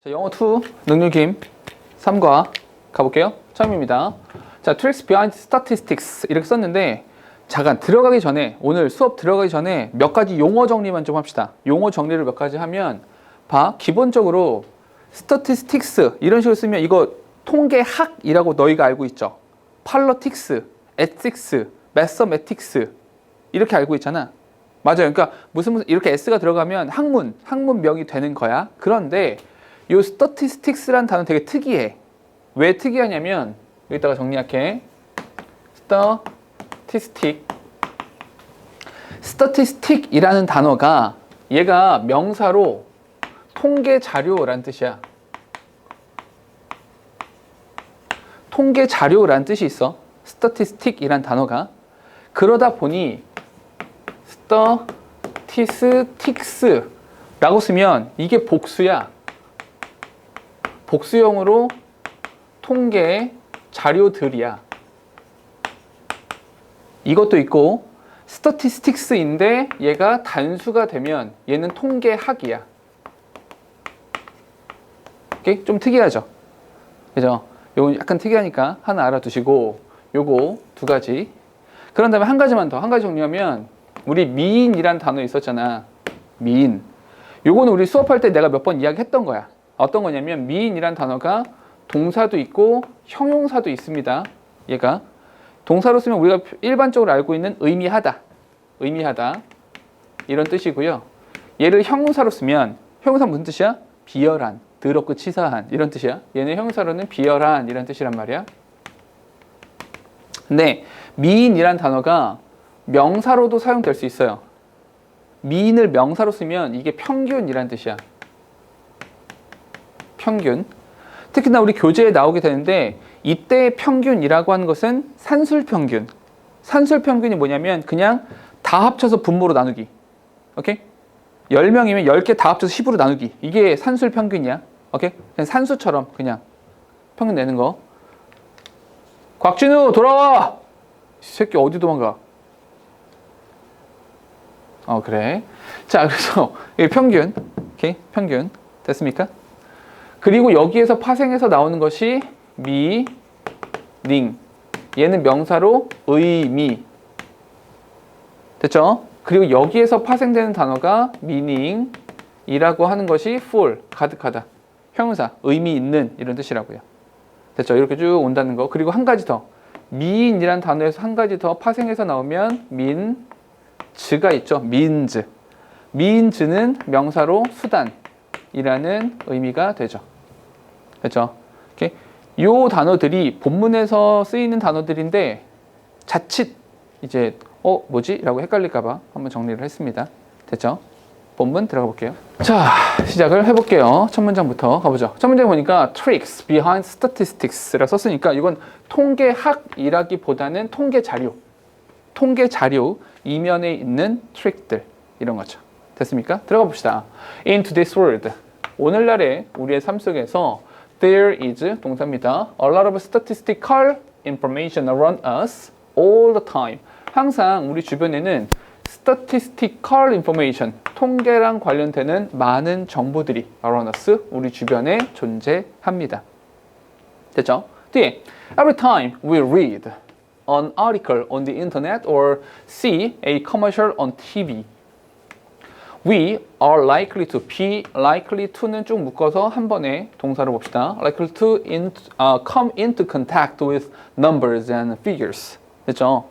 자, 영어 2 능률김 3과 가볼게요. 처음입니다. 자, tricks behind statistics 이렇게 썼는데 잠깐 들어가기 전에 오늘 수업 들어가기 전에 몇 가지 용어 정리만 좀 합시다. 용어 정리를 몇 가지 하면 봐. 기본적으로 statistics 이런 식으로 쓰면 이거 통계학이라고 너희가 알고 있죠. politics, ethics, mathematics 이렇게 알고 있잖아. 맞아요. 그러니까 무슨 이렇게 s가 들어가면 학문명이 되는 거야. 그런데 이 statistics란 단어 되게 특이해. 왜 특이하냐면 여기다가 정리할게. statistic이라는 단어가 얘가 명사로 통계 자료라는 뜻이야. 통계 자료라는 뜻이 있어. statistic이란 단어가. 그러다 보니 statistics라고 쓰면 이게 복수야. 복수형으로 통계 자료들이야. 이것도 있고 statistics인데 얘가 단수가 되면 얘는 통계학이야. 오케이? 좀 특이하죠? 그죠? 요거 약간 특이하니까 하나 알아두시고 요거 두 가지. 그런 다음에 한 가지만 더, 한 가지 정리하면 우리 미인이란 단어 있었잖아. 미인. 요거는 우리 수업할 때 내가 몇 번 이야기했던 거야. 어떤 거냐면 미인이란 단어가 동사도 있고 형용사도 있습니다. 얘가 동사로 쓰면 우리가 일반적으로 알고 있는 의미하다 이런 뜻이고요. 얘를 형용사로 쓰면 형용사 무슨 뜻이야? 비열한, 더럽고 치사한 이런 뜻이야. 얘는 형용사로는 비열한 이런 뜻이란 말이야. 근데 미인이란 단어가 명사로도 사용될 수 있어요. 미인을 명사로 쓰면 이게 평균이란 뜻이야. 평균. 특히나 우리 교재에 나오게 되는데 이때의 평균이라고 하는 것은 산술평균. 산술평균이 뭐냐면 그냥 다 합쳐서 분모로 나누기. 오케이? 10명이면 10개 다 합쳐서 10으로 나누기. 이게 산술평균이야. 오케이? 그냥 산수처럼 그냥 평균 내는 거. 곽진우 돌아와! 이 새끼 어디 도망가? 그래. 자, 그래서 이게 평균. 오케이? 평균. 됐습니까? 그리고 여기에서 파생해서 나오는 것이 미닝. 얘는 명사로 의미. 됐죠? 그리고 여기에서 파생되는 단어가 meaning이라고 하는 것이 full, 가득하다. 형용사, 의미 있는 이런 뜻이라고요. 됐죠? 이렇게 쭉 온다는 거. 그리고 한 가지 더. mean이라는 단어에서 한 가지 더 파생해서 나오면 means가 있죠. means. means는 명사로 수단이라는 의미가 되죠. 그렇죠? 오케이? 요 단어들이 본문에서 쓰이는 단어들인데 자칫 이제 뭐지? 라고 헷갈릴까봐 한번 정리를 했습니다. 됐죠? 본문 들어가 볼게요. 자, 시작을 해볼게요. 첫 문장부터 가보죠. 첫 문장 보니까 tricks behind statistics라 썼으니까 이건 통계학이라기보다는 통계 자료 이면에 있는 트릭들 이런 거죠. 됐습니까? 들어가 봅시다. In today's world, 오늘날의 우리의 삶 속에서 there is 동사입니다. A lot of statistical information around us all the time. 항상 우리 주변에는 statistical information, 통계랑 관련되는 많은 정보들이 around us, 우리 주변에 존재합니다. 됐죠? 뒤에 every time we read an article on the internet or see a commercial on TV, we are likely to, be likely to는 쭉 묶어서 한 번에 동사로 봅시다. likely to come into contact with numbers and figures. 됐죠?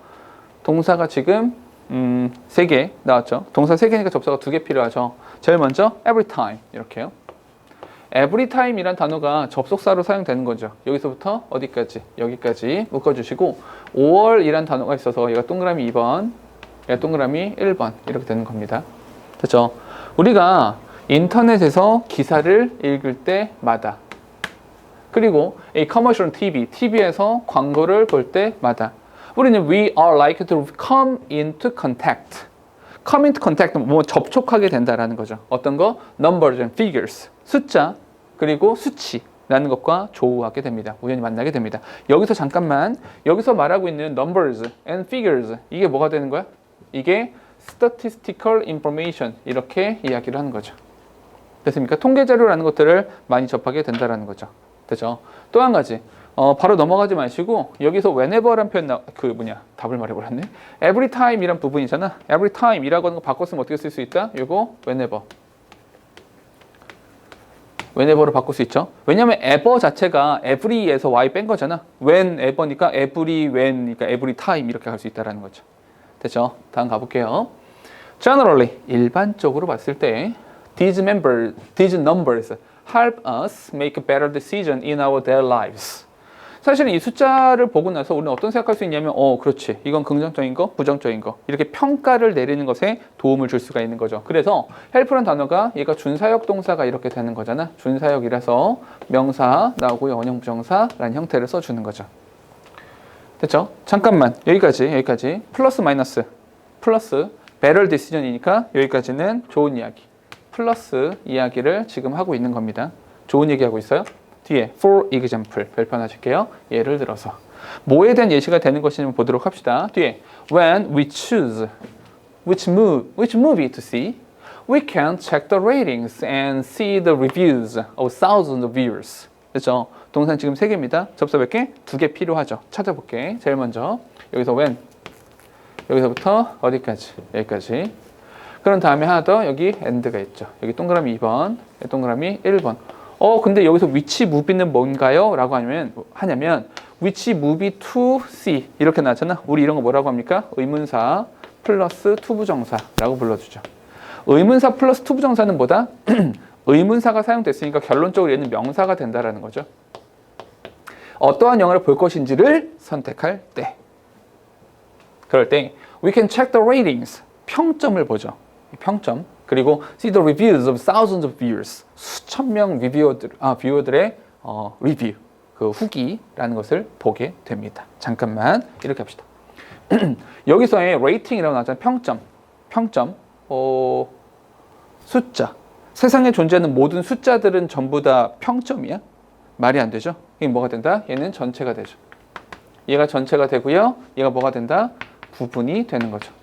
동사가 지금 3개 나왔죠. 동사 3개니까 접사가 2개 필요하죠. 제일 먼저 every time 이렇게요. every time이란 단어가 접속사로 사용되는 거죠. 여기서부터 어디까지? 여기까지 묶어주시고 5월이란 단어가 있어서 얘가 동그라미 2번, 얘가 동그라미 1번 이렇게 되는 겁니다. 됐죠? 우리가 인터넷에서 기사를 읽을 때마다 그리고 a commercial on TV에서 광고를 볼 때마다 우리는 we are likely to come into contact. come into contact, 뭐 접촉하게 된다라는 거죠. 어떤 거? numbers and figures. 숫자, 그리고 수치라는 것과 조우하게 됩니다. 우연히 만나게 됩니다. 여기서 잠깐만, 여기서 말하고 있는 numbers and figures, 이게 뭐가 되는 거야? 이게 statistical information, 이렇게 이야기를 하는 거죠. 됐습니까? 통계 자료라는 것들을 많이 접하게 된다라는 거죠. 됐죠? 또 한 가지. 바로 넘어가지 마시고 여기서 whenever란 표현 답을 말해버렸네. every time이란 부분이잖아. every time이라고 하는 거 바꿨으면 어떻게 쓸 수 있다? 요거 whenever. whenever로 바꿀 수 있죠. 왜냐하면 ever 자체가 every에서 y 뺀 거잖아. whenever니까 every, when니까 every time 이렇게 갈 수 있다라는 거죠. 됐죠? 다음 가볼게요. Generally, 일반적으로 봤을 때 these numbers help us make a better decision in our daily lives. 사실은 이 숫자를 보고 나서 우리는 어떤 생각할 수 있냐면 그렇지. 이건 긍정적인 거, 부정적인 거. 이렇게 평가를 내리는 것에 도움을 줄 수가 있는 거죠. 그래서 help란 단어가 얘가 준사역 동사가 이렇게 되는 거잖아. 준사역이라서 명사 나오고요. 원형 부정사라는 형태를 써주는 거죠. 됐죠? 잠깐만. 여기까지. 플러스 마이너스. 플러스 better decision이니까 여기까지는 좋은 이야기. 플러스 이야기를 지금 하고 있는 겁니다. 좋은 얘기하고 있어요. 뒤에 for example 별표하실게요. 예를 들어서 뭐에 대한 예시가 되는 것인지 보도록 합시다. 뒤에 when we choose which movie to see, we can check the ratings and see the reviews of thousands of viewers. 그렇죠? 동사는 지금 3개입니다. 접속 몇 개? 2개 필요하죠. 찾아볼게. 제일 먼저 여기서 when 여기서부터 어디까지? 여기까지. 그런 다음에 하나 더 여기 and가 있죠. 여기 동그라미 2번, 여기 동그라미 1번. 근데 여기서 which movie는 뭔가요? 라고 하냐면 which movie to see 이렇게 나왔잖아. 우리 이런 거 뭐라고 합니까? 의문사 플러스 투부정사라고 불러주죠. 의문사 플러스 투부정사는 뭐다? 의문사가 사용됐으니까 결론적으로 얘는 명사가 된다라는 거죠. 어떠한 영화를 볼 것인지를 선택할 때. 그럴 때 we can check the ratings. 평점을 보죠. 평점. 그리고 see the reviews of thousands of viewers. 수천 명 뷰어들의 리뷰, 그 후기라는 것을 보게 됩니다. 잠깐만 이렇게 합시다. 여기서의 rating이라고 나왔잖아요. 평점. 숫자. 세상에 존재하는 모든 숫자들은 전부 다 평점이야? 말이 안 되죠. 이게 뭐가 된다? 얘는 전체가 되죠. 얘가 전체가 되고요. 얘가 뭐가 된다? 부분이 되는 거죠.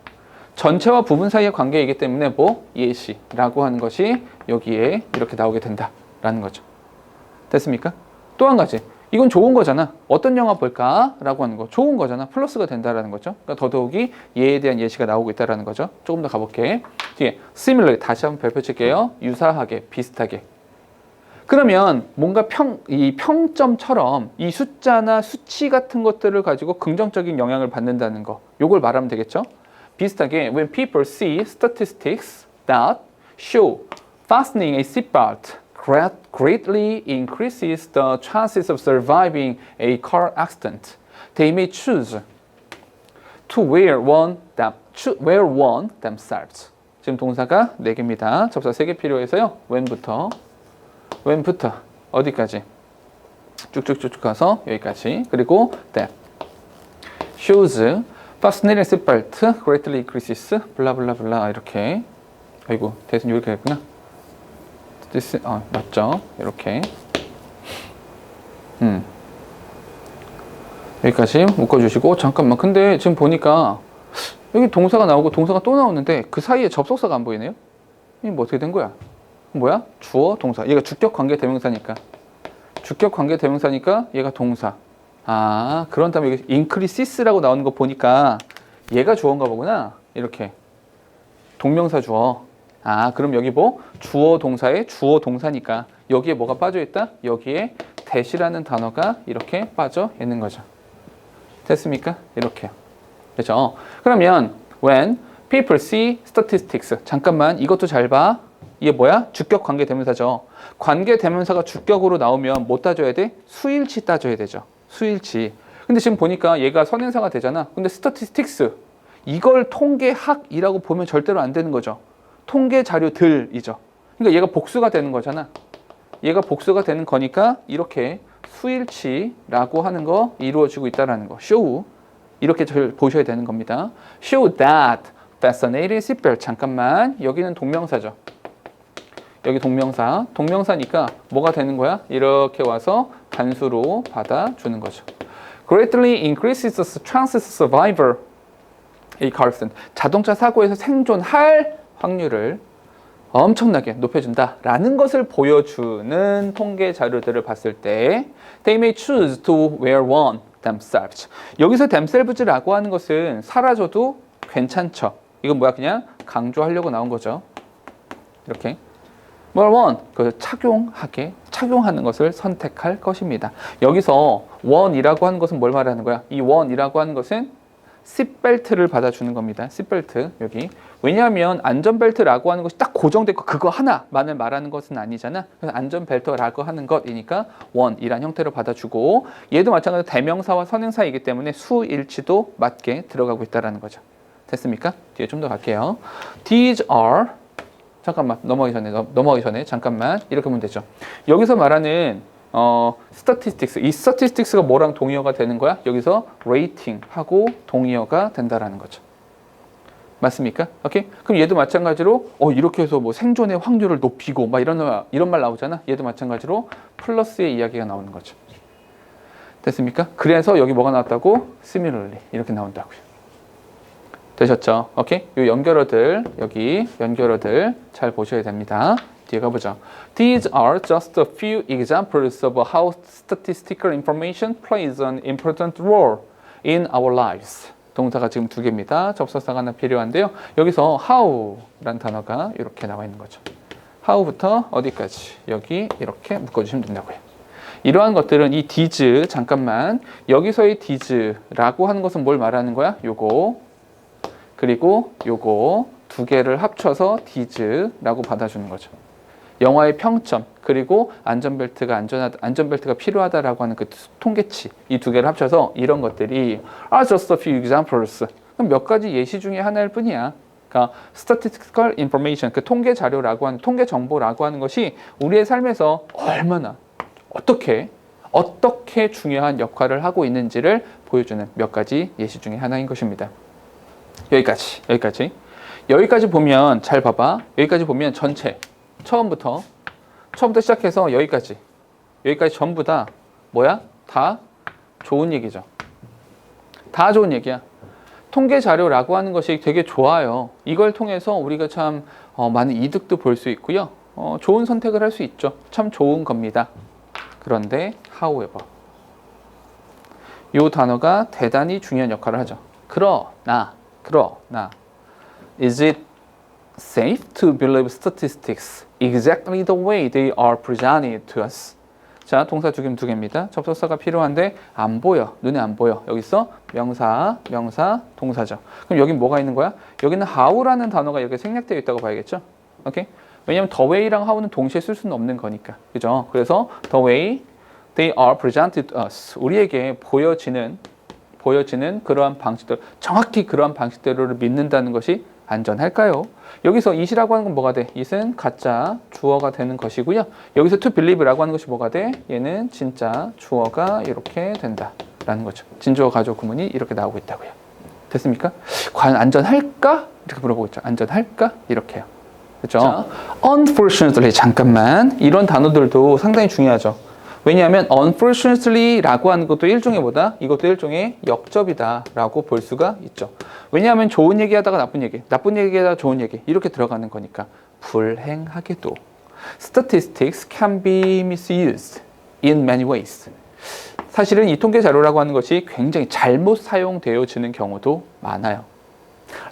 전체와 부분 사이의 관계이기 때문에 예시라고 하는 것이 여기에 이렇게 나오게 된다라는 거죠. 됐습니까? 또 한 가지. 이건 좋은 거잖아. 어떤 영화 볼까? 라고 하는 거. 좋은 거잖아. 플러스가 된다라는 거죠. 그러니까 더더욱이 얘에 대한 예시가 나오고 있다라는 거죠. 조금 더 가볼게. 뒤에 similarly 다시 한번 별표 칠게요. 유사하게, 비슷하게. 그러면 뭔가 이 평점처럼 이 숫자나 수치 같은 것들을 가지고 긍정적인 영향을 받는다는 거. 요걸 말하면 되겠죠? 비슷하게 when people see statistics that show fastening a seatbelt greatly increases the chances of surviving a car accident, they may choose to wear one themselves. 지금 동사가 4개입니다. 접사 3개 필요해서요. when부터 어디까지? 쭉쭉쭉 가서 여기까지. 그리고 that shows fastening a seatbelt greatly increases 블라블라블라 이렇게. 아이고 대신 이렇게 했구나. 맞죠? 이렇게. 여기까지 묶어주시고 잠깐만. 근데 지금 보니까 여기 동사가 나오고 동사가 또 나오는데 그 사이에 접속사가 안 보이네요. 이게 뭐 어떻게 된 거야? 뭐야? 주어, 동사. 얘가 주격 관계 대명사니까. 주격 관계 대명사니까 얘가 동사. 그런 다음에 여기 increases라고 나오는 거 보니까 얘가 주어인가 보구나. 이렇게. 동명사 주어. 그럼 여기 주어 동사에 주어 동사니까 여기에 뭐가 빠져 있다? 여기에 that이라는 단어가 이렇게 빠져 있는 거죠. 됐습니까? 이렇게요. 그렇죠? 그러면 when people see statistics. 잠깐만 이것도 잘 봐. 이게 뭐야? 주격 관계 대명사죠. 관계 대명사가 주격으로 나오면 뭐 따져야 돼? 수일치 따져야 되죠. 수일치. 근데 지금 보니까 얘가 선행사가 되잖아. 근데 statistics 이걸 통계학이라고 보면 절대로 안 되는 거죠. 통계 자료들이죠. 그러니까 얘가 복수가 되는 거잖아. 얘가 복수가 되는 거니까 이렇게 수일치라고 하는 거 이루어지고 있다라는 거. show 이렇게 보셔야 되는 겁니다. show that fascinating seatbelt. 잠깐만 여기는 동명사죠. 여기 동명사니까 뭐가 되는 거야? 이렇게 와서 단수로 받아주는 거죠. greatly increases the chances of survivor a car accident. 자동차 사고에서 생존할 확률을 엄청나게 높여준다라는 것을 보여주는 통계 자료들을 봤을 때 they may choose to wear one themselves. 여기서 themselves라고 하는 것은 사라져도 괜찮죠. 이건 뭐야? 그냥 강조하려고 나온 거죠. 이렇게 wear one, 그 착용하는 것을 선택할 것입니다. 여기서 one이라고 하는 것은 뭘 말하는 거야? 이 one이라고 하는 것은 시트벨트를 받아주는 겁니다. 시트벨트 여기. 왜냐하면 안전벨트라고 하는 것이 딱 고정되고 그거 하나만을 말하는 것은 아니잖아. 그래서 안전벨트라고 하는 것이니까 one이란 형태로 받아주고 얘도 마찬가지로 대명사와 선행사이기 때문에 수일치도 맞게 들어가고 있다는 거죠. 됐습니까? 뒤에 좀 더 갈게요. These are 잠깐만 넘어가기 전에 잠깐만 이렇게 보면 되죠. 여기서 말하는 statistics, 이 statistics가 뭐랑 동의어가 되는 거야? 여기서 rating하고 동의어가 된다라는 거죠. 맞습니까? 오케이? 그럼 얘도 마찬가지로 이렇게 해서 뭐 생존의 확률을 높이고 막 이런 말 나오잖아. 얘도 마찬가지로 플러스의 이야기가 나오는 거죠. 됐습니까? 그래서 여기 뭐가 나왔다고? similarly 이렇게 나온다고요. 되셨죠? 오케이? 요 연결어들 여기 연결어들 잘 보셔야 됩니다. 뒤에 가보죠. These are just a few examples of how statistical information plays an important role in our lives. 동사가 지금 2개입니다. 접속사가 하나 필요한데요. 여기서 how라는 단어가 이렇게 나와 있는 거죠. how부터 어디까지? 여기 이렇게 묶어주시면 된다고요. 이러한 것들은 이 these 잠깐만 여기서의 these라고 하는 것은 뭘 말하는 거야? 요거 그리고 요거 2개를 합쳐서 these라고 받아주는 거죠. 영화의 평점 그리고 안전벨트가 필요하다라고 하는 그 통계치 이 2개를 합쳐서 이런 것들이 are just a few examples. 그럼 몇 가지 예시 중에 하나일 뿐이야. 그러니까 statistical information 그 통계 자료라고 하는 통계 정보라고 하는 것이 우리의 삶에서 얼마나 어떻게 중요한 역할을 하고 있는지를 보여주는 몇 가지 예시 중에 하나인 것입니다. 여기까지 보면 잘 봐봐. 여기까지 보면 전체 처음부터 시작해서 여기까지 전부 다 뭐야? 다 좋은 얘기죠. 다 좋은 얘기야. 통계 자료라고 하는 것이 되게 좋아요. 이걸 통해서 우리가 참 많은 이득도 볼 수 있고요. 좋은 선택을 할 수 있죠. 참 좋은 겁니다. 그런데 however 이 단어가 대단히 중요한 역할을 하죠. 그러나 is it safe to believe statistics exactly the way they are presented to us? 자, 동사 2개입니다. 접속사가 필요한데 안 보여. 눈에 안 보여. 여기서 명사, 동사죠. 그럼 여기 뭐가 있는 거야? 여기는 how라는 단어가 이렇게 생략되어 있다고 봐야겠죠? 오케이? 왜냐면 the way랑 how는 동시에 쓸 수는 없는 거니까. 그죠? 그래서 the way they are presented to us. 우리에게 보여지는 그러한 방식들, 정확히 그러한 방식대로를 믿는다는 것이 안전할까요? 여기서 it이라고 하는 건 뭐가 돼? it은 가짜 주어가 되는 것이고요. 여기서 to believe라고 하는 것이 뭐가 돼? 얘는 진짜 주어가 이렇게 된다라는 거죠. 진주어 가주어 구문이 이렇게 나오고 있다고요. 됐습니까? 과연 안전할까? 이렇게 물어보고 있죠. 안전할까? 이렇게요. 그렇죠? Unfortunately 잠깐만 이런 단어들도 상당히 중요하죠. 왜냐하면 unfortunately라고 하는 것도 이것도 일종의 역접이다라고 볼 수가 있죠. 왜냐하면 좋은 얘기하다가 나쁜 얘기하다가 좋은 얘기 이렇게 들어가는 거니까 불행하게도 statistics can be misused in many ways. 사실은 이 통계 자료라고 하는 것이 굉장히 잘못 사용되어지는 경우도 많아요.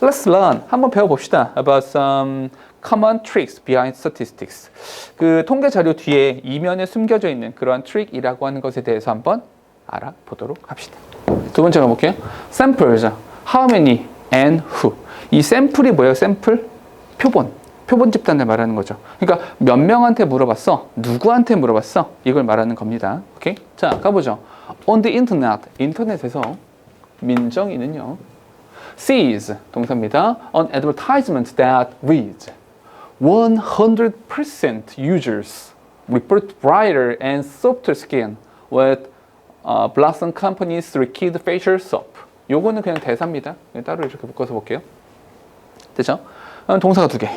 Let's learn. 한번 배워봅시다. About some common tricks behind statistics. 그 통계 자료 뒤에 이면에 숨겨져 있는 그러한 트릭이라고 하는 것에 대해서 한번 알아보도록 합시다. 2번째 가볼게요. Samples. How many and who. 이 샘플이 뭐예요? 샘플? 표본 집단을 말하는 거죠. 그러니까 몇 명한테 물어봤어? 누구한테 물어봤어? 이걸 말하는 겁니다. 오케이? 자, 가보죠. On the internet. 인터넷에서 민정이는요. sees 동사입니다. An advertisement that reads 100% users report brighter and softer skin with Blossom Company's Liquid Facial Soap. 요거는 그냥 대사입니다. 따로 이렇게 묶어서 볼게요. 됐죠? 동사가 2개.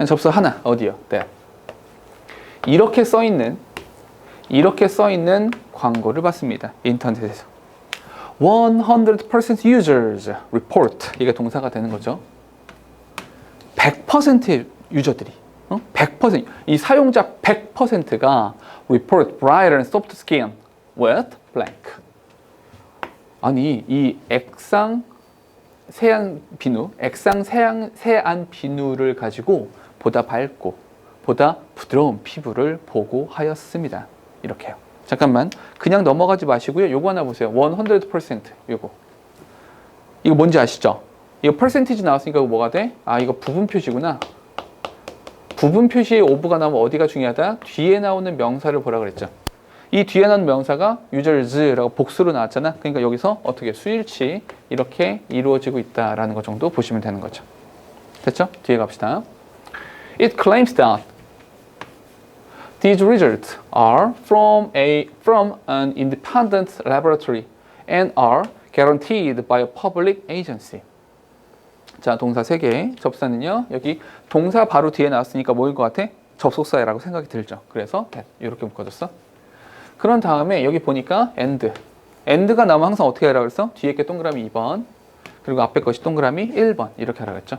접수 하나. 어디요? 네. 이렇게 써 있는 광고를 봤습니다. 인터넷에서. 100% users report. 이게 동사가 되는 거죠. 100%의 유저들이 100%, 이 사용자 100%가 report bright and soft skin with blank. 아니, 이 액상 세안 비누, 액상 세안 비누를 가지고 보다 밝고 보다 부드러운 피부를 보고하였습니다. 이렇게요. 잠깐만, 그냥 넘어가지 마시고요. 요거 하나 보세요. 100% 요거. 이거 뭔지 아시죠? 이거 퍼센티지 나왔으니까 이거 뭐가 돼? 아, 이거 부분 표시구나. 부분 표시에 오브가 나오면 어디가 중요하다? 뒤에 나오는 명사를 보라 그랬죠. 이 뒤에 나오는 명사가 users라고 복수로 나왔잖아. 그러니까 여기서 어떻게 수일치 이렇게 이루어지고 있다라는 것 정도 보시면 되는 거죠. 됐죠? 뒤에 갑시다. It claims that these results are from an independent laboratory and are guaranteed by a public agency. 자, 동사 3개. 접사는요. 여기 동사 바로 뒤에 나왔으니까 뭐일 것 같아? 접속사라고 생각이 들죠. 그래서 이렇게 묶어줬어. 그런 다음에 여기 보니까 end가 나오면 항상 어떻게 하라고 그랬어? 뒤에 게 동그라미 2번 그리고 앞에 것이 동그라미 1번 이렇게 하라고 했죠.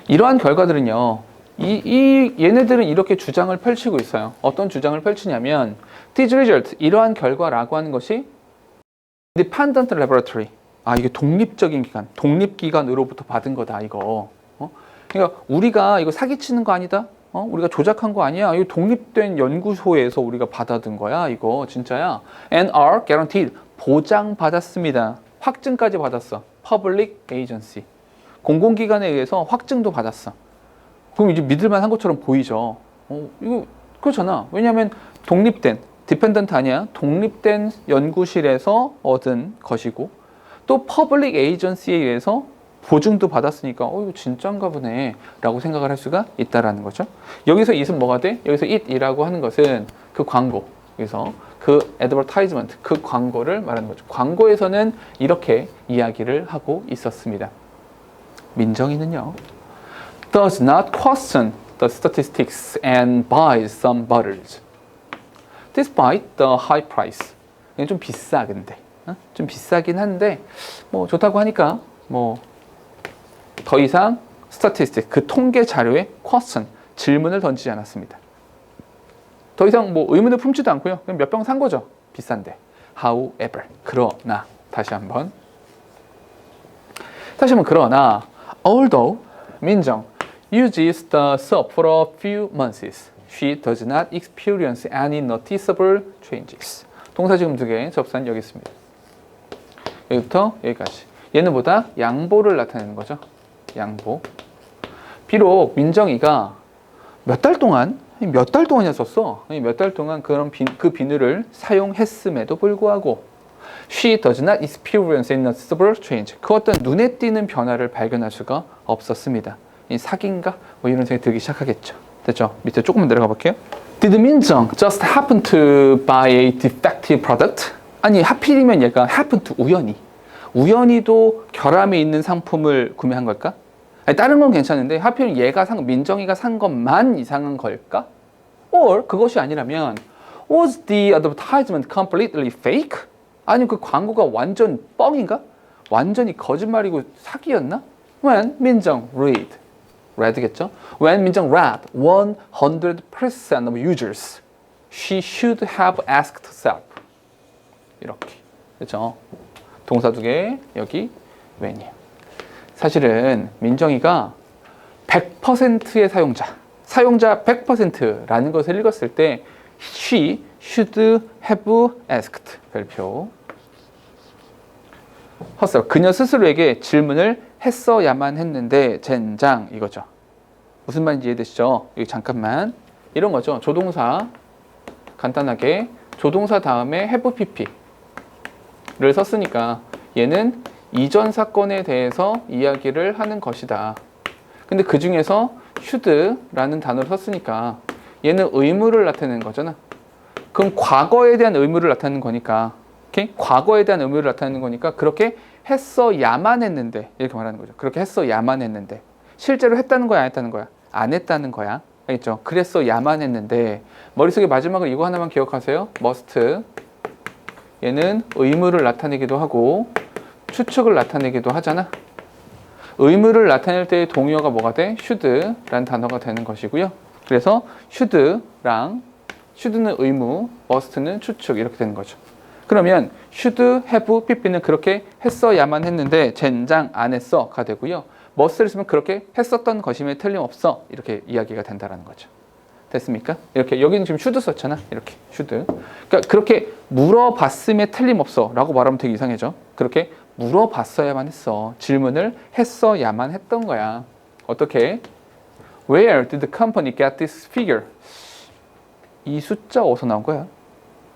이러한 결과들은요. 얘네들은 이렇게 주장을 펼치고 있어요. 어떤 주장을 펼치냐면 these results, 이러한 결과라고 하는 것이 independent laboratory. 아, 이게 독립적인 기관, 독립기관으로부터 받은 거다, 이거. 그러니까 우리가 이거 사기치는 거 아니다? 우리가 조작한 거 아니야? 이거 독립된 연구소에서 우리가 받아든 거야, 이거. 진짜야. And are guaranteed. 보장받았습니다. 확증까지 받았어. Public agency. 공공기관에 의해서 확증도 받았어. 그럼 이제 믿을만한 것처럼 보이죠. 이거 그렇잖아. 왜냐하면 독립된, 디펜던트 아니야. 독립된 연구실에서 얻은 것이고 또 퍼블릭 에이전시에 의해서 보증도 받았으니까 이거 진짜인가 보네 라고 생각을 할 수가 있다라는 거죠. 여기서 it은 뭐가 돼? 여기서 it이라고 하는 것은 그 광고, 그래서 그 advertisement, 그 광고를 말하는 거죠. 광고에서는 이렇게 이야기를 하고 있었습니다. 민정이는요, does not question the statistics and buys some butters despite the high price. 이건 좀 비싸, 근데 좀 비싸긴 한데 뭐 좋다고 하니까 뭐 더 이상 스타티스틱, 그 통계 자료에 question, 질문을 던지지 않았습니다. 더 이상 뭐 의문을 품지도 않고요. 그냥 몇 병 산 거죠. 비싼데. However, 그러나 다시 한번 그러나 although 민정 uses the soap for a few months, she does not experience any noticeable changes. 동사 지금 2개, 접사는 여기 있습니다. 여기부터 여기까지. 얘는 뭐다? 양보를 나타내는 거죠. 양보. 비록 민정이가 몇 달 동안이나 썼어. 몇 달 동안 그 비누를 사용했음에도 불구하고 she does not experience any noticeable change. 그 어떤 눈에 띄는 변화를 발견할 수가 없었습니다. 이 사기인가? 뭐 이런 생각이 들기 시작하겠죠. 됐죠? 밑에 조금만 내려가 볼게요. Did 민정 just happen to buy a defective product? 아니, 하필이면 얘가 happen to 우연히도 결함이 있는 상품을 구매한 걸까? 아니, 다른 건 괜찮은데 하필 민정이가 산 것만 이상한 걸까? Or 그것이 아니라면 was the advertisement completely fake? 아니, 그 광고가 완전 뻥인가? 완전히 거짓말이고 사기였나? When 민정 read겠죠? When 민정 read 100% of users, she should have asked herself. 이렇게. 그렇죠? 동사 2개, 여기 when이에요. 사실은 민정이가 100%의 사용자 100%라는 것을 읽었을 때 she should have asked, 별표. herself, 그녀 스스로에게 질문을 했어야만 했는데 젠장, 이거죠. 무슨 말인지 이해되시죠? 여기 잠깐만, 이런 거죠. 조동사, 간단하게 조동사 다음에 have pp를 썼으니까 얘는 이전 사건에 대해서 이야기를 하는 것이다. 근데 그 중에서 should라는 단어를 썼으니까 얘는 의무를 나타내는 거잖아. 그럼 과거에 대한 의무를 나타내는 거니까, 오케이? 과거에 대한 의무를 나타내는 거니까 그렇게 했어야만 했는데, 이렇게 말하는 거죠. 그렇게 했어야만 했는데 실제로 했다는 거야, 안 했다는 거야? 안 했다는 거야. 알겠죠? 그랬어야만 했는데, 머릿속에 마지막으로 이거 하나만 기억하세요. must. 얘는 의무를 나타내기도 하고 추측을 나타내기도 하잖아. 의무를 나타낼 때의 동의어가 뭐가 돼? should라는 단어가 되는 것이고요. 그래서 should는 의무, must는 추측 이렇게 되는 거죠. 그러면 should have pp는 그렇게 했어야만 했는데 젠장 안 했어가 되고요. must를 쓰면 그렇게 했었던 것임에 틀림없어 이렇게 이야기가 된다는 거죠. 됐습니까? 이렇게 여기는 지금 should 썼잖아. 이렇게 should. 그러니까 그렇게 물어봤음에 틀림없어 라고 말하면 되게 이상해져. 그렇게 물어봤어야만 했어. 질문을 했어야만 했던 거야. 어떻게? Where did the company get this figure? 이 숫자 어디서 나온 거야?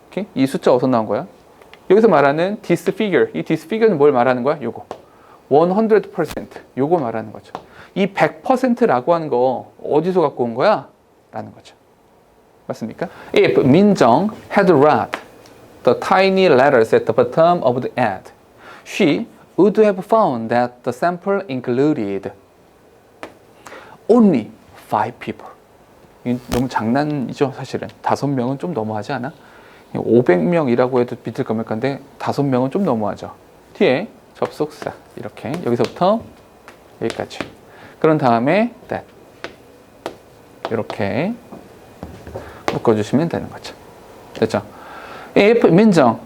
오케이? 이 숫자 어디서 나온 거야? 여기서 말하는 this figure. 이 this figure는 뭘 말하는 거야? 요거. 100%. 요거 말하는 거죠. 이 100%라고 하는 거 어디서 갖고 온 거야? 라는 거죠. 맞습니까? If 민정 had read the tiny letters at the bottom of the ad, she would have found that the sample included only 5 people. 너무 장난이죠, 사실은. 5명은 좀 너무하지 않아? 500명이라고 해도 믿을까 말까인데 5명은 좀 너무하죠. 뒤에 접속사 이렇게 여기서부터 여기까지. 그런 다음에 that 이렇게 묶어주시면 되는 거죠. 됐죠? If 민정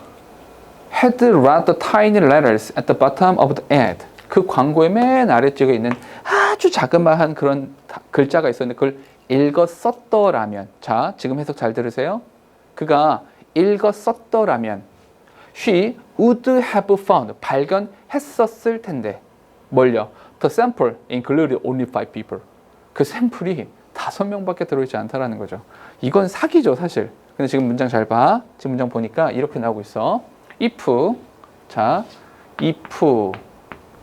had read the tiny letters at the bottom of the ad, 그 광고의 맨 아래쪽에 있는 아주 자그마한 그런 글자가 있었는데 그걸 읽었었더라면, 자 지금 해석 잘 들으세요. 그가 읽었었더라면 she would have found, 발견했었을 텐데 뭘요? The sample included only 5 people. 그 샘플이 5명밖에 들어있지 않다라는 거죠. 이건 사기죠, 사실. 근데 지금 문장 잘 봐. 지금 문장 보니까 이렇게 나오고 있어. if, 자, if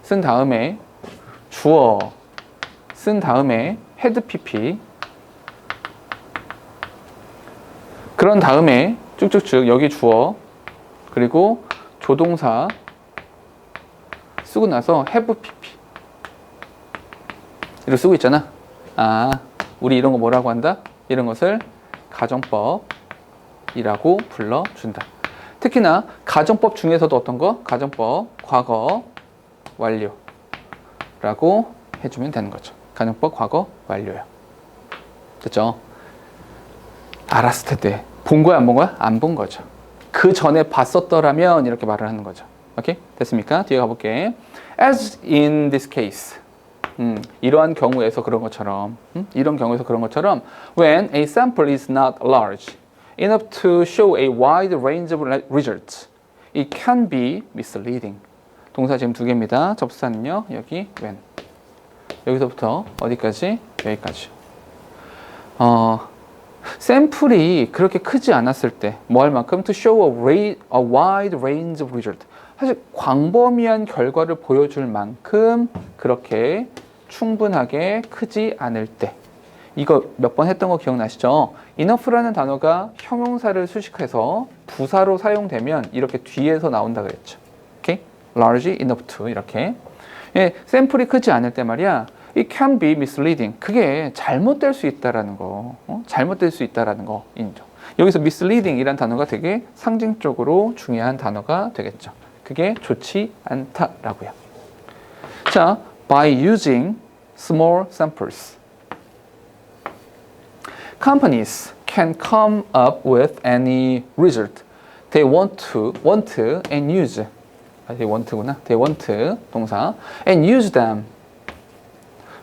쓴 다음에 주어 쓴 다음에 had pp, 그런 다음에 쭉쭉쭉 여기 주어 그리고 조동사 쓰고 나서 have pp 이렇게 쓰고 있잖아. 아, 우리 이런 거 뭐라고 한다? 이런 것을 가정법이라고 불러준다. 특히나 가정법 중에서도 어떤 거? 가정법 과거 완료라고 해주면 되는 거죠. 가정법 과거 완료요. 됐죠? 알았을 텐데 본 거야 안 본 거야? 안 본 거죠. 그 전에 봤었더라면 이렇게 말을 하는 거죠. 오케이? 됐습니까? 뒤에 가볼게. As in this case, 이러한 경우에서 그런 것처럼, 이런 경우에서 그런 것처럼, when a sample is not large enough to show a wide range of results, it can be misleading. 동사 지금 2개입니다. 접사는요, 여기 when. 여기서부터 어디까지? 여기까지. 샘플이 그렇게 크지 않았을 때, 뭐 할 만큼 to show a wide range of results. 사실 광범위한 결과를 보여줄 만큼 그렇게 충분하게 크지 않을 때, 이거 몇 번 했던 거 기억나시죠? enough라는 단어가 형용사를 수식해서 부사로 사용되면 이렇게 뒤에서 나온다 그랬죠. 오케이? large enough to 이렇게. 예, 샘플이 크지 않을 때 말이야. It can be misleading. 그게 잘못될 수 있다라는 거, 잘못될 수 있다라는 거 인정. 여기서 misleading이란 단어가 되게 상징적으로 중요한 단어가 되겠죠. 그게 좋지 않다라고요. 자, by using small samples, companies can come up with any result they want and use. they want구나. they want 동사 and use them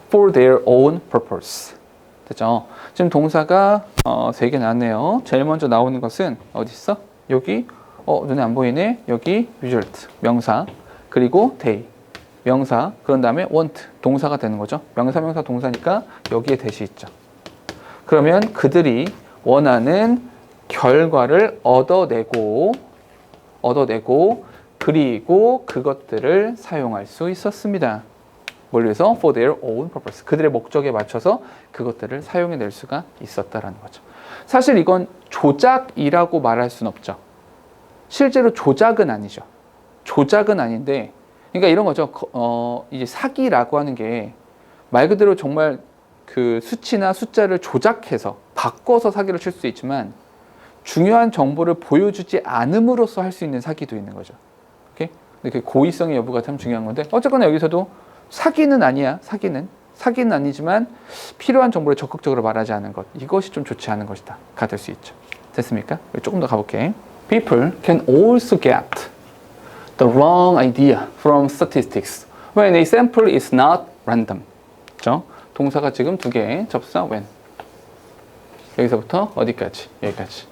for their own purpose. 됐죠? 지금 동사가 3개 나왔네요. 제일 먼저 나오는 것은 어디 있어? 여기 눈에 안 보이네. 여기 result 명사 그리고 they 명사 그런 다음에 want 동사가 되는 거죠. 명사 명사 동사니까 여기에 대시 있죠. 그러면 그들이 원하는 결과를 얻어내고 그리고 그것들을 사용할 수 있었습니다. 뭘 위해서? For their own purpose. 그들의 목적에 맞춰서 그것들을 사용해낼 수가 있었다라는 거죠. 사실 이건 조작이라고 말할 수는 없죠. 실제로 조작은 아니죠. 조작은 아닌데, 그러니까 이런 거죠. 이제 사기라고 하는 게 말 그대로 정말 그 수치나 숫자를 조작해서 바꿔서 사기를 칠 수 있지만 중요한 정보를 보여주지 않음으로써 할 수 있는 사기도 있는 거죠. 오케이? 근데 그 고의성의 여부가 참 중요한 건데 어쨌거나 여기서도 사기는 아니야. 사기는 아니지만 필요한 정보를 적극적으로 말하지 않은 것. 이것이 좀 좋지 않은 것이다. 가 될 수 있죠. 됐습니까? 조금 더 가볼게. People can also get the wrong idea from statistics when a sample is not random. 그렇죠? 동사가 지금 두 개, 접사 when. 여기서부터 어디까지? 여기까지.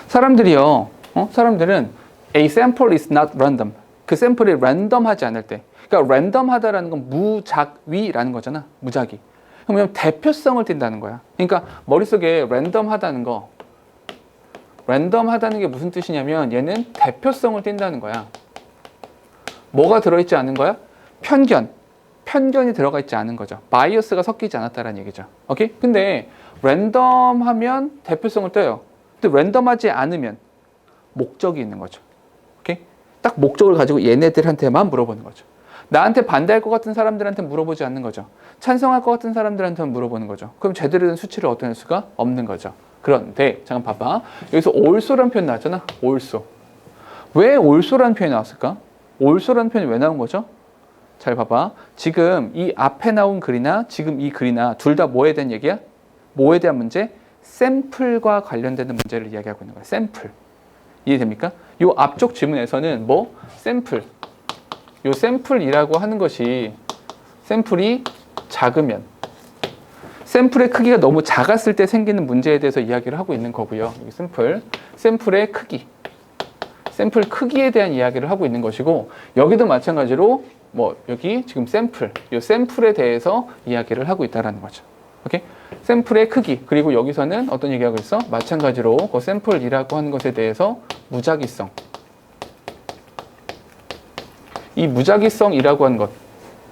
사람들이요. 사람들은 a sample is not random. 그 샘플이 랜덤하지 않을 때. 그러니까 랜덤하다라는 건 무작위라는 거잖아. 무작위. 그러면 대표성을 띈다는 거야. 그러니까 머릿속에 랜덤하다는 게 무슨 뜻이냐면 얘는 대표성을 띈다는 거야. 뭐가 들어있지 않은 거야? 편견이 들어가 있지 않은 거죠. 바이어스가 섞이지 않았다는 얘기죠. 오케이? 근데 랜덤하면 대표성을 떼요. 근데 랜덤하지 않으면 목적이 있는 거죠. 오케이? 딱 목적을 가지고 얘네들한테만 물어보는 거죠. 나한테 반대할 것 같은 사람들한테 물어보지 않는 거죠. 찬성할 것 같은 사람들한테만 물어보는 거죠. 그럼 제대로 된 수치를 얻어낼 수가 없는 거죠. 그런데 잠깐 봐봐. 여기서 also라는 표현 나왔잖아. also. 왜 also라는 표현이 나왔을까? also라는 표현이 왜 나온 거죠? 잘 봐봐. 지금 이 앞에 나온 글이나 지금 이 글이나 둘 다 뭐에 대한 얘기야? 뭐에 대한 문제? 샘플과 관련되는 문제를 이야기하고 있는 거야. 샘플. 이해됩니까? 이 앞쪽 지문에서는 뭐? 샘플. 이 샘플이라고 하는 것이 샘플이 작으면 샘플의 크기가 너무 작았을 때 생기는 문제에 대해서 이야기를 하고 있는 거고요. 샘플의 크기. 샘플 크기에 대한 이야기를 하고 있는 것이고 여기도 마찬가지로 뭐 여기 지금 이 샘플에 대해서 이야기를 하고 있다는 거죠. 오케이? 샘플의 크기 그리고 여기서는 어떤 얘기하고 있어? 마찬가지로 그 샘플이라고 하는 것에 대해서 무작위성. 이 무작위성이라고 하는 것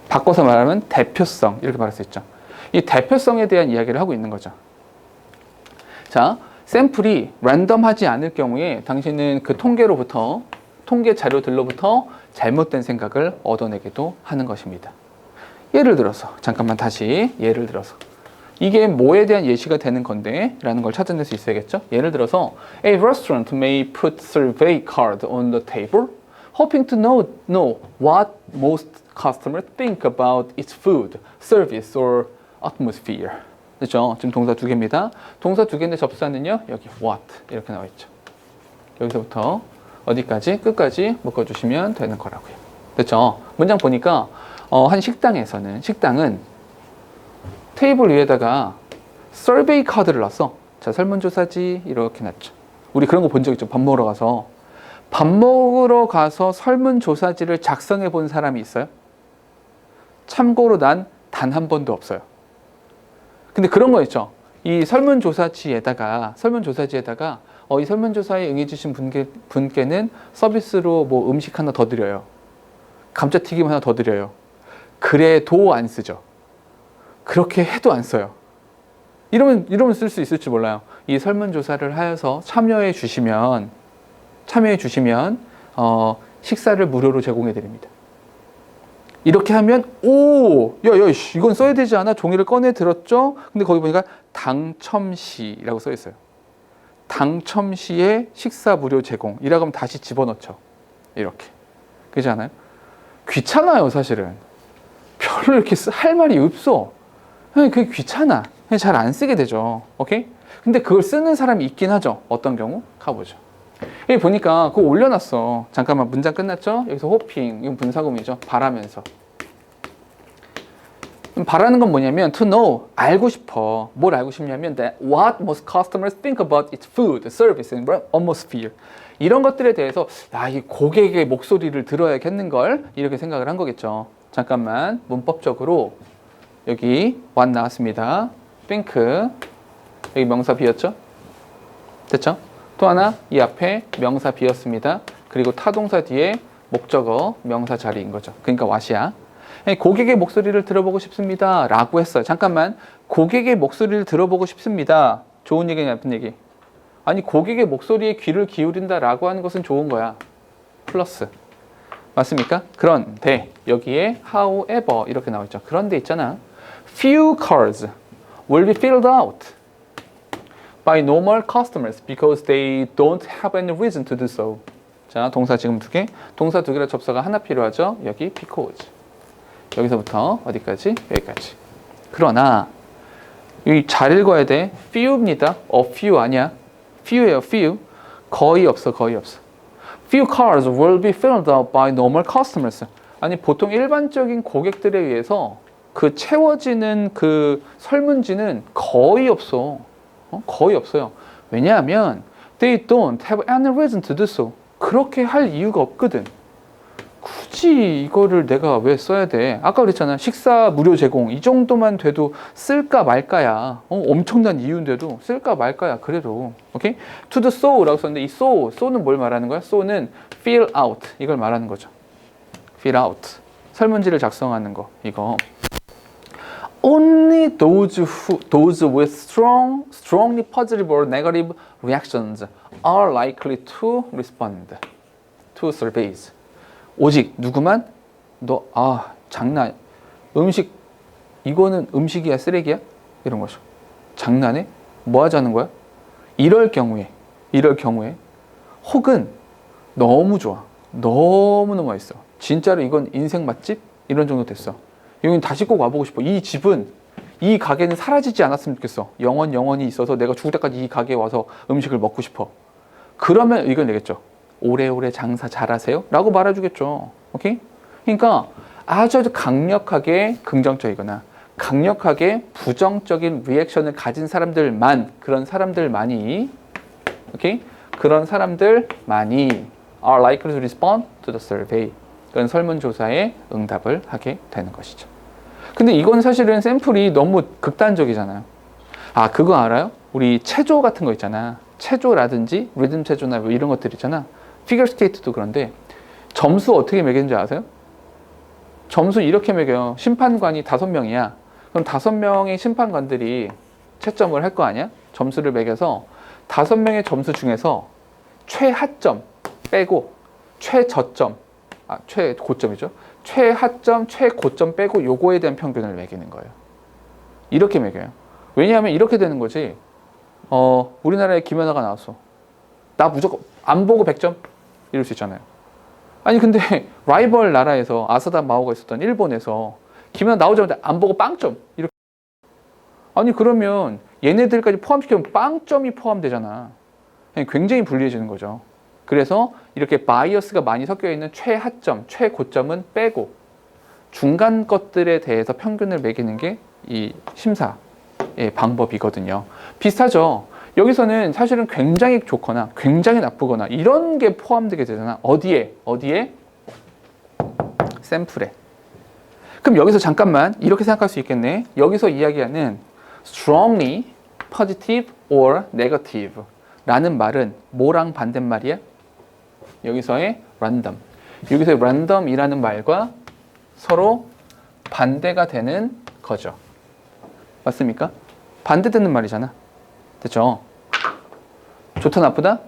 바꿔서 말하면 대표성 이렇게 말할 수 있죠. 이 대표성에 대한 이야기를 하고 있는 거죠. 자, 샘플이 랜덤하지 않을 경우에 당신은 그 통계 자료들로부터 잘못된 생각을 얻어내기도 하는 것입니다. 예를 들어서 잠깐만 다시 예를 들어서 이게 뭐에 대한 예시가 되는 건데 라는 걸 찾아낼 수 있어야겠죠. 예를 들어서 A restaurant may put survey card on the table hoping to know what most customers think about its food, service or atmosphere. 그렇죠? 지금 동사 두 개입니다. 동사 두 개인데 접사는요. 여기 what 이렇게 나와 있죠. 여기서부터 어디까지? 끝까지 묶어주시면 되는 거라고요. 그렇죠? 문장 보니까 한 식당은 테이블 위에다가 서베이 카드를 놨어. 자, 설문조사지 이렇게 놨죠. 우리 그런 거 본 적 있죠. 밥 먹으러 가서 설문조사지를 작성해 본 사람이 있어요? 참고로 난 단 한 번도 없어요. 근데 그런 거 있죠. 이 설문조사지에다가 이 설문조사에 응해주신 분께는 서비스로 뭐 음식 하나 더 드려요. 감자튀김 하나 더 드려요. 그래도 안 쓰죠. 그렇게 해도 안 써요. 이러면 쓸 수 있을지 몰라요. 이 설문조사를 하여서 참여해 주시면 식사를 무료로 제공해 드립니다. 이렇게 하면 이건 써야 되지 않아? 종이를 꺼내 들었죠? 근데 거기 보니까 당첨시라고 써 있어요. 당첨시에 식사 무료 제공이라고 하면 다시 집어넣죠. 이렇게. 그렇지 않아요? 귀찮아요, 사실은. 별로 이렇게 할 말이 없어. 그게 귀찮아. 잘 안 쓰게 되죠. 오케이? 근데 그걸 쓰는 사람이 있긴 하죠. 어떤 경우? 가보죠. 여기 보니까 그거 올려놨어. 잠깐만, 문장 끝났죠? 여기서 호핑, 이건 분사구문이죠. 바라면서. 바라는 건 뭐냐면 to know, 알고 싶어. 뭘 알고 싶냐면 that what most customers think about its food, service, and atmosphere. 이런 것들에 대해서 이 고객의 목소리를 들어야겠는걸 이렇게 생각을 한 거겠죠. 잠깐만, 문법적으로 여기 what 나왔습니다. think, 여기 명사 비었죠? 됐죠? 또 하나, 이 앞에 명사 비었습니다. 그리고 타동사 뒤에 목적어 명사 자리인 거죠. 그러니까 what이야. 고객의 목소리를 들어보고 싶습니다 라고 했어요. 잠깐만, 고객의 목소리를 들어보고 싶습니다. 좋은 얘기, 나쁜 얘기? 아니, 고객의 목소리에 귀를 기울인다 라고 하는 것은 좋은 거야. 플러스. 맞습니까? 그런데 여기에 however 이렇게 나와 있죠. 그런데 있잖아. Few cards will be filled out by normal customers because they don't have any reason to do so. 자, 동사 지금 두 개. 동사 두 개라 접사가 하나 필요하죠. 여기 because. 여기서부터 어디까지? 여기까지. 그러나 이 잘 읽어야 돼. few입니다. a few 아니야. few예요. few. 거의 없어. 거의 없어. Few cars will be filled up by normal customers. 아니 보통 일반적인 고객들에 의해서 그 채워지는 그 설문지는 거의 없어. 거의 없어요. 왜냐하면 they don't have any reason to do so. 그렇게 할 이유가 없거든. 굳이 이거를 내가 왜 써야 돼? 아까 그랬잖아. 식사 무료 제공. 이 정도만 돼도 쓸까 말까야. 엄청난 이유인데도 쓸까 말까야. 그래도. 오케이? To the so라고 썼는데 이 so는 뭘 말하는 거야? so는 fill out. 이걸 말하는 거죠. fill out. 설문지를 작성하는 거. 이거. Only those with strongly positive or negative reactions are likely to respond to surveys. 오직 누구만? 장난. 음식 이거는 음식이야 쓰레기야? 이런 거죠. 장난해? 뭐 하자는 거야? 이럴 경우에 혹은 너무 좋아. 너무너무 맛있어. 진짜로 이건 인생 맛집? 이런 정도 됐어. 여긴 다시 꼭 와보고 싶어. 이 집은 이 가게는 사라지지 않았으면 좋겠어. 영원히 있어서 내가 죽을 때까지 이 가게에 와서 음식을 먹고 싶어. 그러면 이건 되겠죠. 오래오래 장사 잘하세요 라고 말해주겠죠. 오케이? 그러니까 아주 강력하게 긍정적이거나 강력하게 부정적인 리액션을 가진 사람들만, 그런 사람들만이, 오케이? 그런 사람들만이 are likely to respond to the survey. 그런 설문조사에 응답을 하게 되는 것이죠. 근데 이건 사실은 샘플이 너무 극단적이잖아요. 아, 그거 알아요? 우리 체조 같은 거 있잖아. 체조라든지 리듬 체조나 뭐 이런 것들 있잖아. 피겨 스케이트도 그런데 점수 어떻게 매기는지 아세요? 점수 이렇게 매겨요. 심판관이 5명이야. 그럼 5명의 심판관들이 채점을 할 거 아니야? 점수를 매겨서 5명의 점수 중에서 최하점 빼고 최저점, 최고점이죠. 최하점, 최고점 빼고 요거에 대한 평균을 매기는 거예요. 이렇게 매겨요. 왜냐하면 이렇게 되는 거지. 우리나라에 김연아가 나왔어. 나 무조건 안 보고 100점? 이럴 수 있잖아요. 아니 근데 라이벌 나라에서 아사다 마오가 있었던 일본에서 김연아 나오자마자 안 보고 빵점 이렇게. 아니 그러면 얘네들까지 포함시키면 빵점이 포함되잖아. 굉장히 불리해지는 거죠. 그래서 이렇게 바이어스가 많이 섞여 있는 최하점, 최고점은 빼고 중간 것들에 대해서 평균을 매기는 게 이 심사의 방법이거든요. 비슷하죠. 여기서는 사실은 굉장히 좋거나 굉장히 나쁘거나 이런 게 포함되게 되잖아. 어디에? 샘플에. 그럼 여기서 잠깐만 이렇게 생각할 수 있겠네. 여기서 이야기하는 strongly positive or negative 라는 말은 뭐랑 반대말이야? 여기서의 random. 여기서의 random이라는 말과 서로 반대가 되는 거죠. 맞습니까? 반대되는 말이잖아. 됐죠? 좋다 나쁘다?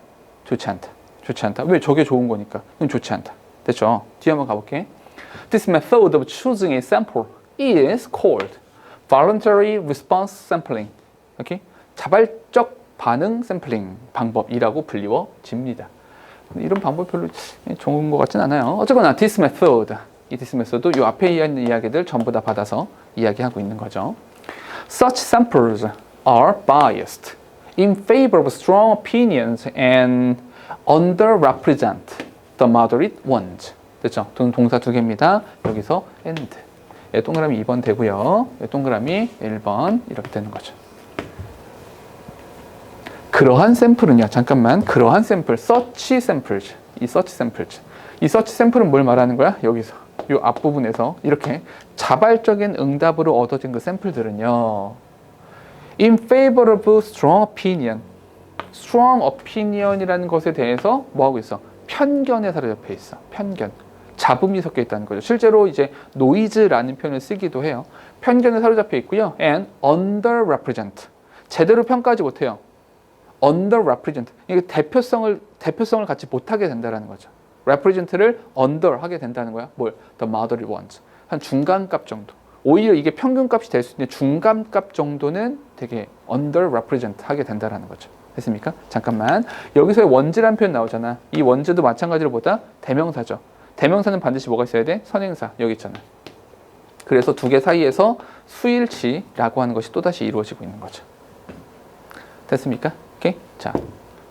좋지 않다. 좋지 않다. 왜? 저게 좋은 거니까. 그럼 좋지 않다. 됐죠? 뒤에 한번 가볼게. This method of choosing a sample is called voluntary response sampling. 오케이? 자발적 반응 샘플링 방법이라고 불리워집니다. 이런 방법 별로 좋은 것 같진 않아요. 어쨌거나 this method, 이 this method 이 앞에 있는 이야기들 전부 다 받아서 이야기하고 있는 거죠. Such samples are biased in favor of strong opinions and underrepresent the moderate ones. 됐죠? 동사 2개입니다. 여기서 and. 동그라미 2번 되고요. 동그라미 1번 이렇게 되는 거죠. 그러한 샘플은요. 잠깐만. 그러한 샘플, such samples. 이 such samples. 이 such sample은 뭘 말하는 거야? 여기서. 이 앞부분에서 이렇게 자발적인 응답으로 얻어진 그 샘플들은요. In favor of strong opinion. strong opinion이라는 것에 대해서 뭐 하고 있어? 편견에 사로잡혀 있어. 편견. 잡음이 섞여 있다는 거죠. 실제로 이제 noise라는 표현을 쓰기도 해요. 편견에 사로잡혀 있고요. And underrepresent. 제대로 평가하지 못해요. underrepresent. 이게 대표성을 갖지 못하게 된다는 거죠. represent를 under 하게 된다는 거야. 뭘? The moderate ones. 한 중간값 정도. 오히려 이게 평균값이 될 수 있는데 중간값 정도는 되게 underrepresent 하게 된다는 거죠. 됐습니까? 잠깐만. 여기서의 원즈라는 표현 나오잖아. 이 원즈도 마찬가지로 보다 대명사죠. 대명사는 반드시 뭐가 있어야 돼? 선행사. 여기 있잖아. 그래서 두 개 사이에서 수일치라고 하는 것이 또다시 이루어지고 있는 거죠. 됐습니까? 오케이? 자,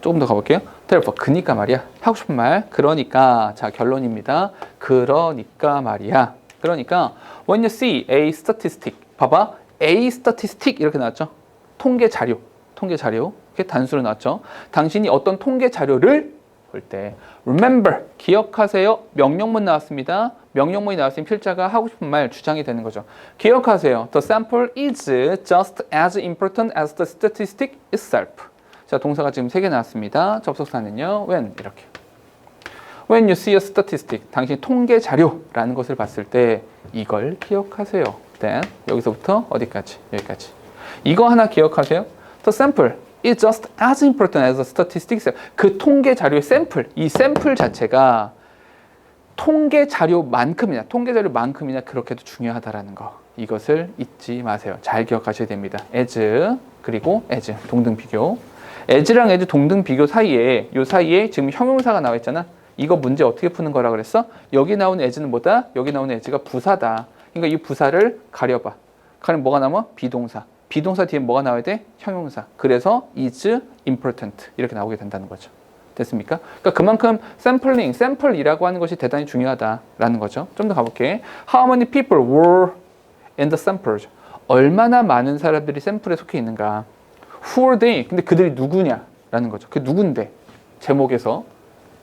조금 더 가볼게요. therefore, 그니까 말이야. 하고 싶은 말, 그러니까. 자, 결론입니다. 그러니까 말이야. 그러니까 when you see a statistic, 봐봐. a statistic 이렇게 나왔죠. 통계 자료. 이렇게 단수로 나왔죠. 당신이 어떤 통계 자료를 볼 때 remember, 기억하세요. 명령문 나왔습니다. 명령문이 나왔으면 필자가 하고 싶은 말 주장이 되는 거죠. 기억하세요. The sample is just as important as the statistic itself. 자, 동사가 지금 3개 나왔습니다. 접속사는요. when 이렇게. When you see a statistic, 당신 통계 자료라는 것을 봤을 때 이걸 기억하세요. Then 여기서부터 어디까지? 여기까지. 이거 하나 기억하세요. The sample is just as important as the statistics. 그 통계 자료의 샘플, 이 샘플 자체가 통계 자료만큼이나 그렇게도 중요하다라는 거. 이것을 잊지 마세요. 잘 기억하셔야 됩니다. as 그리고 as 동등 비교. as랑 as 동등 비교 사이에 요 사이에 지금 형용사가 나와 있잖아. 이거 문제 어떻게 푸는 거라 그랬어? 여기 나오는 as는 뭐다? 여기 나오는 as가 부사다. 그러니까 이 부사를 가려봐. 가면 뭐가 남아? 비동사. 비동사 뒤에 뭐가 나와야 돼? 형용사. 그래서 is important 이렇게 나오게 된다는 거죠. 됐습니까? 그러니까 그만큼 샘플이라고 하는 것이 대단히 중요하다라는 거죠. 좀 더 가볼게. How many people were in the samples? 얼마나 많은 사람들이 샘플에 속해 있는가? Who are they? 근데 그들이 누구냐라는 거죠. 그 누군데? 제목에서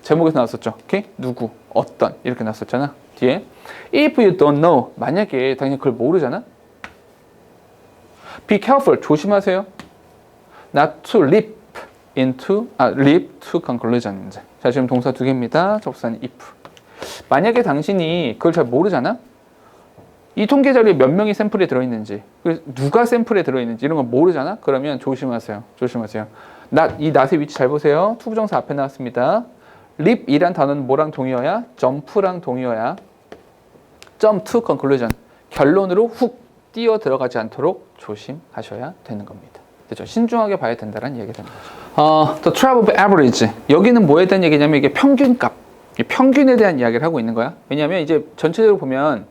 나왔었죠. 오케이? 누구, 어떤 이렇게 나왔었잖아. 뒤에 If you don't know, 만약에 당연히 그걸 모르잖아. Be careful, 조심하세요. Not to leap to conclusions. 자, 지금 동사 2개입니다. 접수사는 if. 만약에 당신이 그걸 잘 모르잖아. 이 통계 자료에 몇 명이 샘플에 들어있는지, 누가 샘플에 들어있는지 이런 걸 모르잖아. 그러면 조심하세요. 이 not의 위치 잘 보세요. 투부정사 앞에 나왔습니다. leap이란 단어는 뭐랑 동의어야? jump랑 동의어야. jump to conclusion. 결론으로 훅 뛰어 들어가지 않도록 조심하셔야 되는 겁니다. 그렇죠? 신중하게 봐야 된다는 얘기가 되는 거죠. The trap of average. 여기는 뭐에 대한 얘기냐면 이게 평균값, 평균에 대한 이야기를 하고 있는 거야. 왜냐하면 이제 전체적으로 보면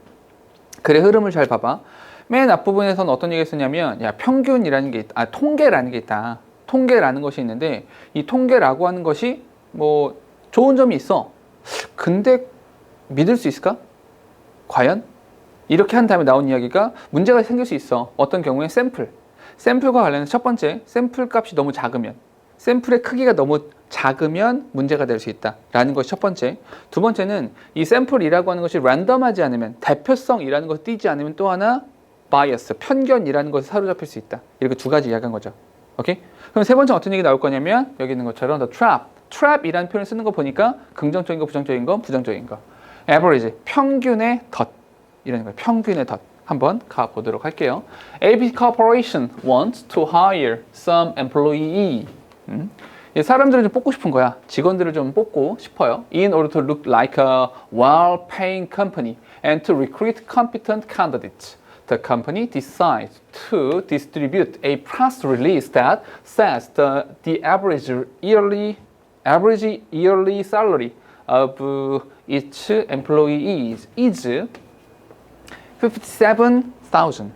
글의 흐름을 잘 봐봐. 맨 앞부분에서는 어떤 얘기를 쓰냐면 평균이라는 게 있다. 통계라는 게 있다. 통계라는 것이 있는데 이 통계라고 하는 것이 뭐 좋은 점이 있어. 근데 믿을 수 있을까? 과연? 이렇게 한 다음에 나온 이야기가 문제가 생길 수 있어. 어떤 경우에 샘플과 관련해서 첫 번째, 샘플 값이 너무 작으면, 샘플의 크기가 너무 작으면 문제가 될 수 있다라는 것이 첫 번째. 두 번째는 이 샘플이라고 하는 것이 랜덤하지 않으면, 대표성이라는 것이 띄지 않으면 또 하나 바이어스, 편견이라는 것에 사로잡힐 수 있다. 이렇게 두 가지 이야기한 거죠. 오케이? 그럼 세 번째 어떤 얘기 나올 거냐면 여기 있는 것처럼 the trap이라는 표현을 쓰는 거 보니까 긍정적인 거, 부정적인 거, 부정적인 거. average, 평균의 덧. 이런 거예요. 평균의 덧. 한번 가보도록 할게요. ABC Corporation wants to hire some employee. 사람들을 좀 뽑고 싶은 거야. 직원들을 좀 뽑고 싶어요. In order to look like a well-paying company and to recruit competent candidates. The company decides to distribute a press release that says the average yearly salary of its employees is 57,000.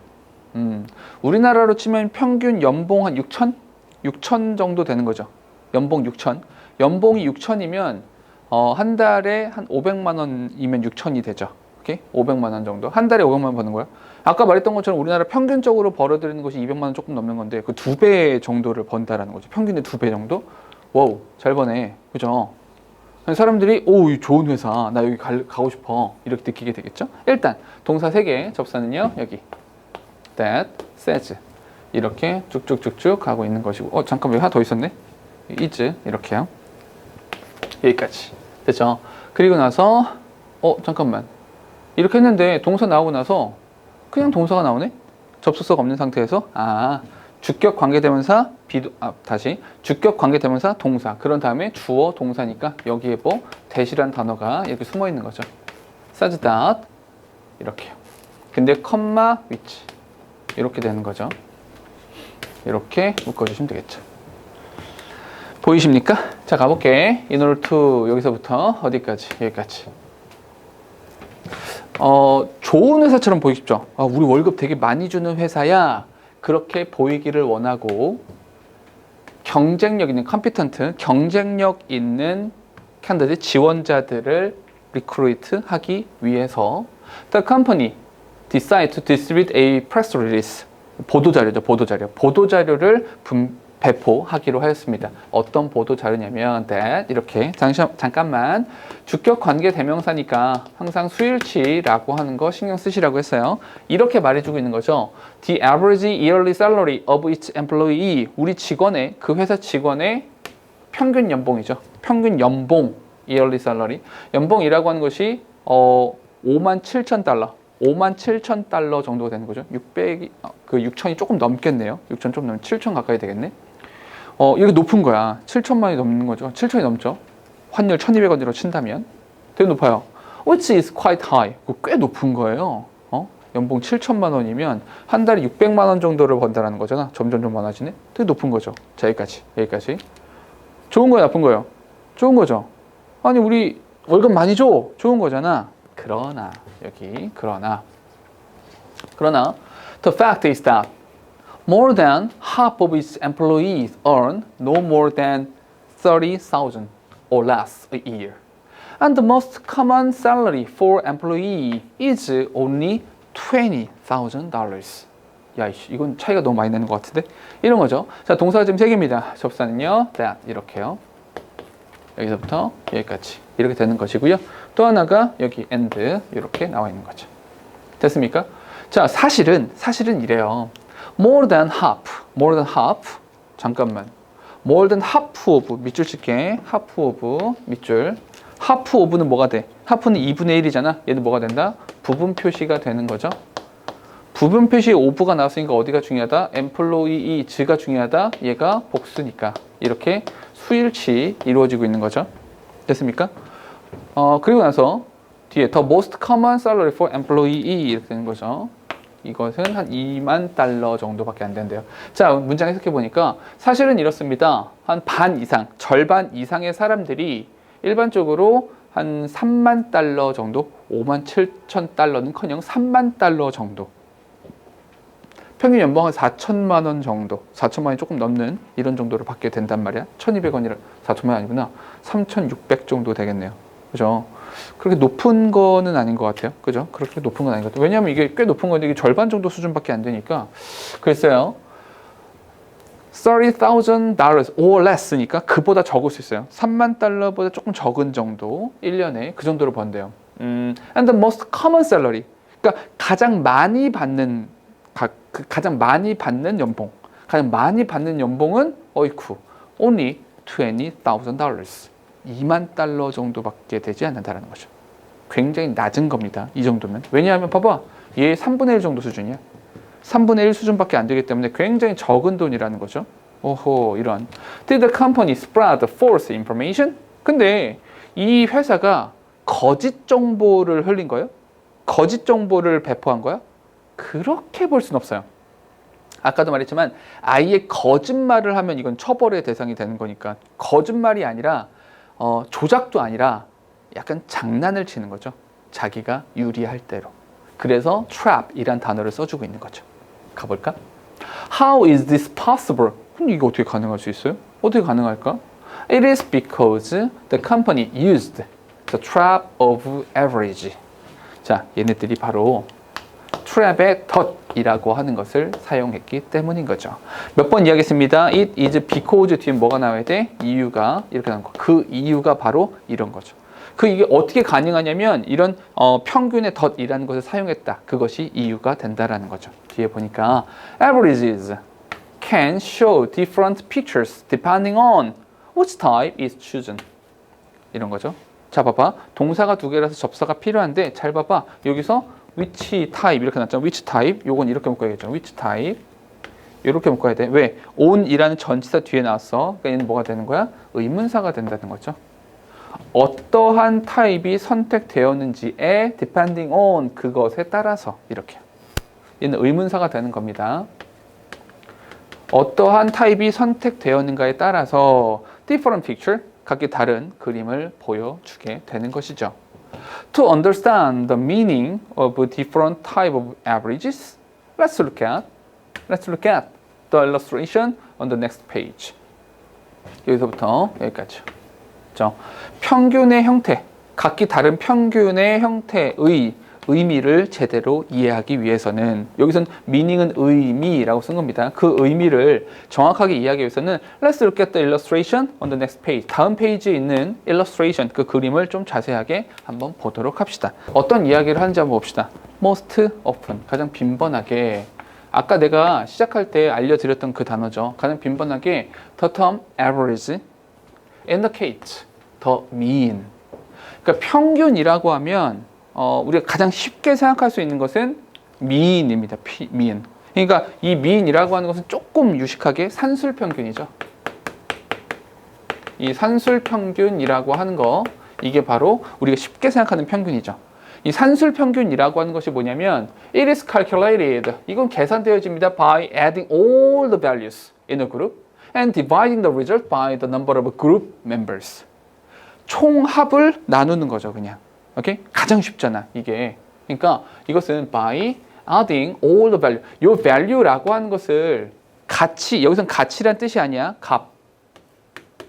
우리나라로 치면 평균 연봉 한 6천 정도 되는 거죠. 연봉 6천. 연봉이 6천이면 한 달에 한 500만 원이면 6천이 되죠. 오케이? 500만 원 정도. 한 달에 500만 원 버는 거야. 아까 말했던 것처럼 우리나라 평균적으로 벌어들이는 것이 200만 원 조금 넘는 건데 그 2배 정도를 번다라는 거죠. 평균의 2배 정도? 와우, 잘 버네. 그죠? 사람들이 오, 좋은 회사, 나 여기 가고 싶어 이렇게 느끼게 되겠죠. 일단 동사 3개 접사는요 여기 that, says 이렇게 쭉쭉쭉쭉 가고 있는 것이고 잠깐만 여기 하나 더 있었네. is 이렇게요. 여기까지 됐죠. 그리고 나서 잠깐만 이렇게 했는데 동사 나오고 나서 그냥 동사가 나오네. 접속사가 없는 상태에서 주격 관계대명사 주격 관계대명사 동사 그런 다음에 주어 동사니까 여기에 뭐 that이라는 단어가 이렇게 숨어 있는 거죠. says that 이렇게요. 근데 컴마 which 이렇게 되는 거죠. 이렇게 묶어주시면 되겠죠. 보이십니까? 자 가볼게. in order to 여기서부터 어디까지? 여기까지. 좋은 회사처럼 보이기 쉽죠. 아, 우리 월급 되게 많이 주는 회사야. 그렇게 보이기를 원하고 경쟁력 있는 컴피턴트, 경쟁력 있는 캔디데이트 지원자들을 리크루이트 하기 위해서 the company decide to distribute a press release 보도자료죠. 보도자료를 배포하기로 하였습니다. 어떤 보도자료냐면 that 이렇게 잠깐만 주격관계 대명사니까 항상 수일치라고 하는 거 신경 쓰시라고 했어요. 이렇게 말해주고 있는 거죠. The average yearly salary of each employee 우리 직원의 그 회사 직원의 평균 연봉이죠. 평균 연봉 yearly salary 연봉이라고 하는 것이 57,000달러 57,000달러 정도가 되는 거죠. 6천이 조금 넘겠네요. 6천 좀 넘으면 7천 가까이 되겠네. 이게 높은 거야. 7천만이 넘는 거죠. 7천이 넘죠. 환율 1,200원으로 친다면 되게 높아요. Which is quite high. 꽤 높은 거예요. 연봉 7천만 원이면 한 달에 600만 원 정도를 번다라는 거잖아. 점점 많아지네. 되게 높은 거죠. 자, 여기까지. 좋은 거야, 나쁜 거예요? 좋은 거죠. 아니, 우리 월급 많이 줘. 좋은 거잖아. 그러나 the fact is that more than half of its employees earn no more than 30,000 or less a year. And the most common salary for employee is only $20,000. 야, 이건 차이가 너무 많이 나는 것 같은데? 이런 거죠. 자, 동사가 지금 3개입니다. 접사는요, that 이렇게요. 여기서부터 여기까지 이렇게 되는 것이고요. 또 하나가 여기 and 이렇게 나와 있는 거죠. 됐습니까? 자, 사실은 이래요. more than half 잠깐만 more than half of 밑줄 칠게 half of 밑줄 half of는 뭐가 돼? half는 2분의 1이잖아. 얘는 뭐가 된다? 부분 표시가 되는 거죠. 부분 표시에 of가 나왔으니까 어디가 중요하다? employee 즈가 중요하다. 얘가 복수니까 이렇게 수일치 이루어지고 있는 거죠. 됐습니까? 그리고 나서 뒤에 the most common salary for employee 이렇게 되는 거죠. 이것은 한 2만 달러 정도밖에 안 된대요. 자, 문장 해석해 보니까 사실은 이렇습니다. 한 반 이상, 절반 이상의 사람들이 일반적으로 한 3만 달러 정도, 5만 7천 달러는커녕 3만 달러 정도. 평균 연봉 한 4천만 원 정도, 4천만 원이 조금 넘는 이런 정도를 받게 된단 말이야. 1,200원이라 4천만 원 아니구나. 3,600 정도 되겠네요. 그죠? 그렇게 높은 거는 아닌 것 같아요. 그죠? 그렇게 높은 건 아닌 것 같아요. 왜냐하면 이게 꽤 높은 건데 이게 절반 정도 수준밖에 안 되니까. 글쎄요. $30,000 or less니까 그보다 적을 수 있어요. 3만 달러보다 조금 적은 정도, 1년에 그 정도로 번대요. And the most common salary. 그러니까 가장 많이 받는 연봉. 가장 많이 받는 연봉은 어이쿠. Only $20,000. 2만 달러 정도밖에 되지 않는다는 거죠. 굉장히 낮은 겁니다. 이 정도면. 왜냐하면 봐봐. 얘 3분의 1 정도 수준이야. 3분의 1 수준밖에 안 되기 때문에 굉장히 적은 돈이라는 거죠. 오호, 이런. Did the company spread false information? 근데 이 회사가 거짓 정보를 흘린 거예요? 거짓 정보를 배포한 거야? 그렇게 볼 수는 없어요. 아까도 말했지만 아예 거짓말을 하면 이건 처벌의 대상이 되는 거니까 거짓말이 아니라 조작도 아니라 약간 장난을 치는 거죠. 자기가 유리할 대로. 그래서 trap이란 단어를 써주고 있는 거죠. 가볼까? How is this possible? 근데 이게 어떻게 가능할 수 있어요? 어떻게 가능할까? It is because the company used the trap of average. 자, 얘네들이 바로 trap의 덫이라고 하는 것을 사용했기 때문인 거죠. 몇 번 이야기했습니다. It is because 뒤에 뭐가 나와야 돼? 이유가 이렇게 나온 거. 그 이유가 바로 이런 거죠. 이게 어떻게 가능하냐면 이런 평균의 덫이라는 것을 사용했다. 그것이 이유가 된다라는 거죠. 뒤에 보니까 averages can show different pictures depending on which type is chosen. 이런 거죠. 자, 봐봐. 동사가 두 개라서 접사가 필요한데 잘 봐봐. 여기서 which type 이렇게 났잖아. which type. 요건 이렇게 묶어야겠죠. which type. 이렇게 묶어야 돼. 왜? on이라는 전치사 뒤에 나왔어. 그러니까 얘는 뭐가 되는 거야? 의문사가 된다는 거죠. 어떠한 타입이 선택되었는지에 depending on 그것에 따라서 이렇게. 얘는 의문사가 되는 겁니다. 어떠한 타입이 선택되었는가에 따라서 different picture, 각기 다른 그림을 보여주게 되는 것이죠. To understand the meaning of different type of averages, let's look at the illustration on the next page. 여기서부터 여기까지. 그렇죠? 평균의 형태, 각기 다른 평균의 형태의 의미를 제대로 이해하기 위해서는, 여기서는 meaning은 의미라고 쓴 겁니다. 그 의미를 정확하게 이해하기 위해서는 Let's look at the illustration on the next page. 다음 페이지에 있는 illustration, 그 그림을 좀 자세하게 한번 보도록 합시다. 어떤 이야기를 하는지 한번 봅시다. Most often, 가장 빈번하게, 아까 내가 시작할 때 알려드렸던 그 단어죠. 가장 빈번하게 the term average indicates the mean. 그러니까 평균이라고 하면 우리가 가장 쉽게 생각할 수 있는 것은 mean입니다. mean. 그러니까 이 mean이라고 하는 것은 조금 유식하게 산술평균이죠. 이 산술평균이라고 하는 거, 이게 바로 우리가 쉽게 생각하는 평균이죠. 이 산술평균이라고 하는 것이 뭐냐면 It is calculated. 이건 계산되어집니다. By adding all the values in a group and dividing the result by the number of group members. 총합을 나누는 거죠, 그냥. 오케이? 가장 쉽잖아, 이게. 그러니까 이것은 by adding all the value. 요 value라고 하는 것을 가치, 여기서는 가치란 뜻이 아니야. 값.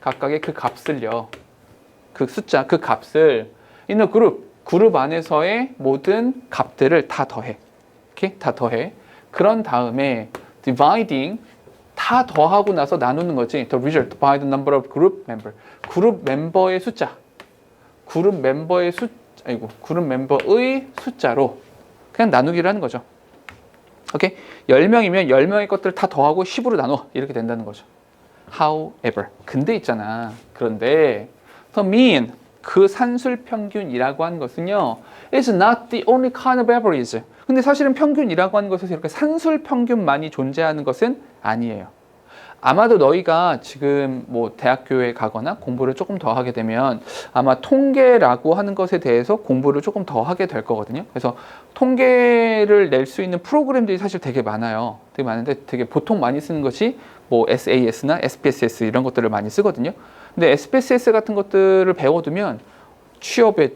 각각의 그 값을요. 그 숫자, 그 값을 in a 그룹 안에서의 모든 값들을 다 더해. 오케이? 다 더해. 그런 다음에 dividing, 다 더하고 나서 나누는 거지. The result by the number of group member. 그룹 멤버의 숫자. 그룹 멤버의 숫자로 그냥 나누기를 하는 거죠. 오케이? 10명이면 10명의 것들을 다 더하고 10으로 나눠. 이렇게 된다는 거죠. However. 근데 있잖아. 그런데 the mean, 그 산술평균이라고 하는 것은요, is not the only kind of average. 근데 사실은 평균이라고 하는 것에서 이렇게 산술평균만이 존재하는 것은 아니에요. 아마도 너희가 지금 뭐 대학교에 가거나 공부를 조금 더 하게 되면 아마 통계라고 하는 것에 대해서 공부를 조금 더 하게 될 거거든요. 그래서 통계를 낼 수 있는 프로그램들이 사실 되게 많아요. 되게 많은데 되게 보통 많이 쓰는 것이 뭐 SAS나 SPSS 이런 것들을 많이 쓰거든요. 근데 SPSS 같은 것들을 배워두면 취업에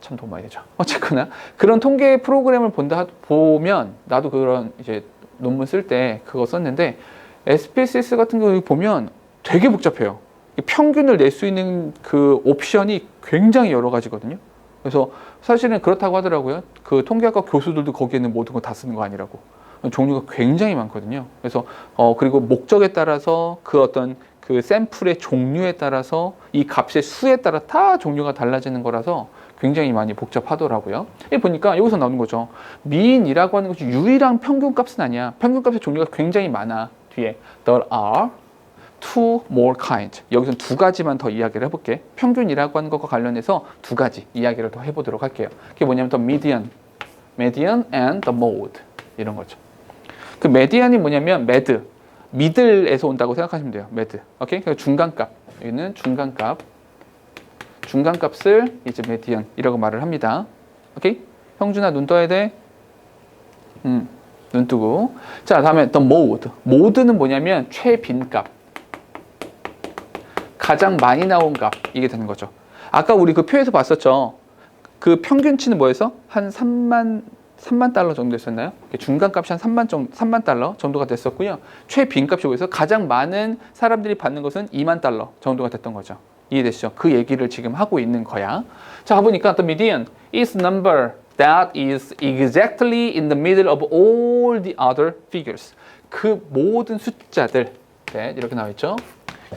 참 도움 많이 되죠. 어쨌거나 그런 통계 프로그램을 보면 나도 그런 이제 논문 쓸 때 그거 썼는데 SPSS 같은 거 보면 되게 복잡해요. 평균을 낼 수 있는 그 옵션이 굉장히 여러 가지거든요. 그래서 사실은 그렇다고 하더라고요. 그 통계학과 교수들도 거기에는 모든 거 다 쓰는 거 아니라고. 종류가 굉장히 많거든요. 그래서 그리고 목적에 따라서 그 어떤 그 샘플의 종류에 따라서 이 값의 수에 따라 다 종류가 달라지는 거라서 굉장히 많이 복잡하더라고요. 이 보니까 여기서 나오는 거죠. mean이라고 하는 것이 유일한 평균값은 아니야. 평균값의 종류가 굉장히 많아. 뒤에 there are two more kinds. 여기서 두 가지만 더 이야기를 해볼게. 평균이라고 하는 것과 관련해서 두 가지 이야기를 더 해보도록 할게요. 그게 뭐냐면 the median and the mode 이런 거죠. 그 median이 뭐냐면 middle에서 온다고 생각하시면 돼요. mid. 오케이? 그러니까 중간값. 여기는 중간값을 이제 median이라고 말을 합니다. 오케이? 형준아 눈 떠야 돼. 눈 뜨고. 자, 다음에 the mode. mode는 뭐냐면 최빈값. 가장 많이 나온 값. 이게 되는 거죠. 아까 우리 그 표에서 봤었죠. 그 평균치는 뭐였어? 한 3만 달러 정도 됐었나요? 중간값이 한 3만 달러 정도가 됐었고요. 최빈값이 뭐였어? 가장 많은 사람들이 받는 것은 2만 달러 정도가 됐던 거죠. 이해되시죠? 그 얘기를 지금 하고 있는 거야. 자, 가보니까 the median is number that is exactly in the middle of all the other figures. 그 모든 숫자들, 네, 이렇게 나와 있죠.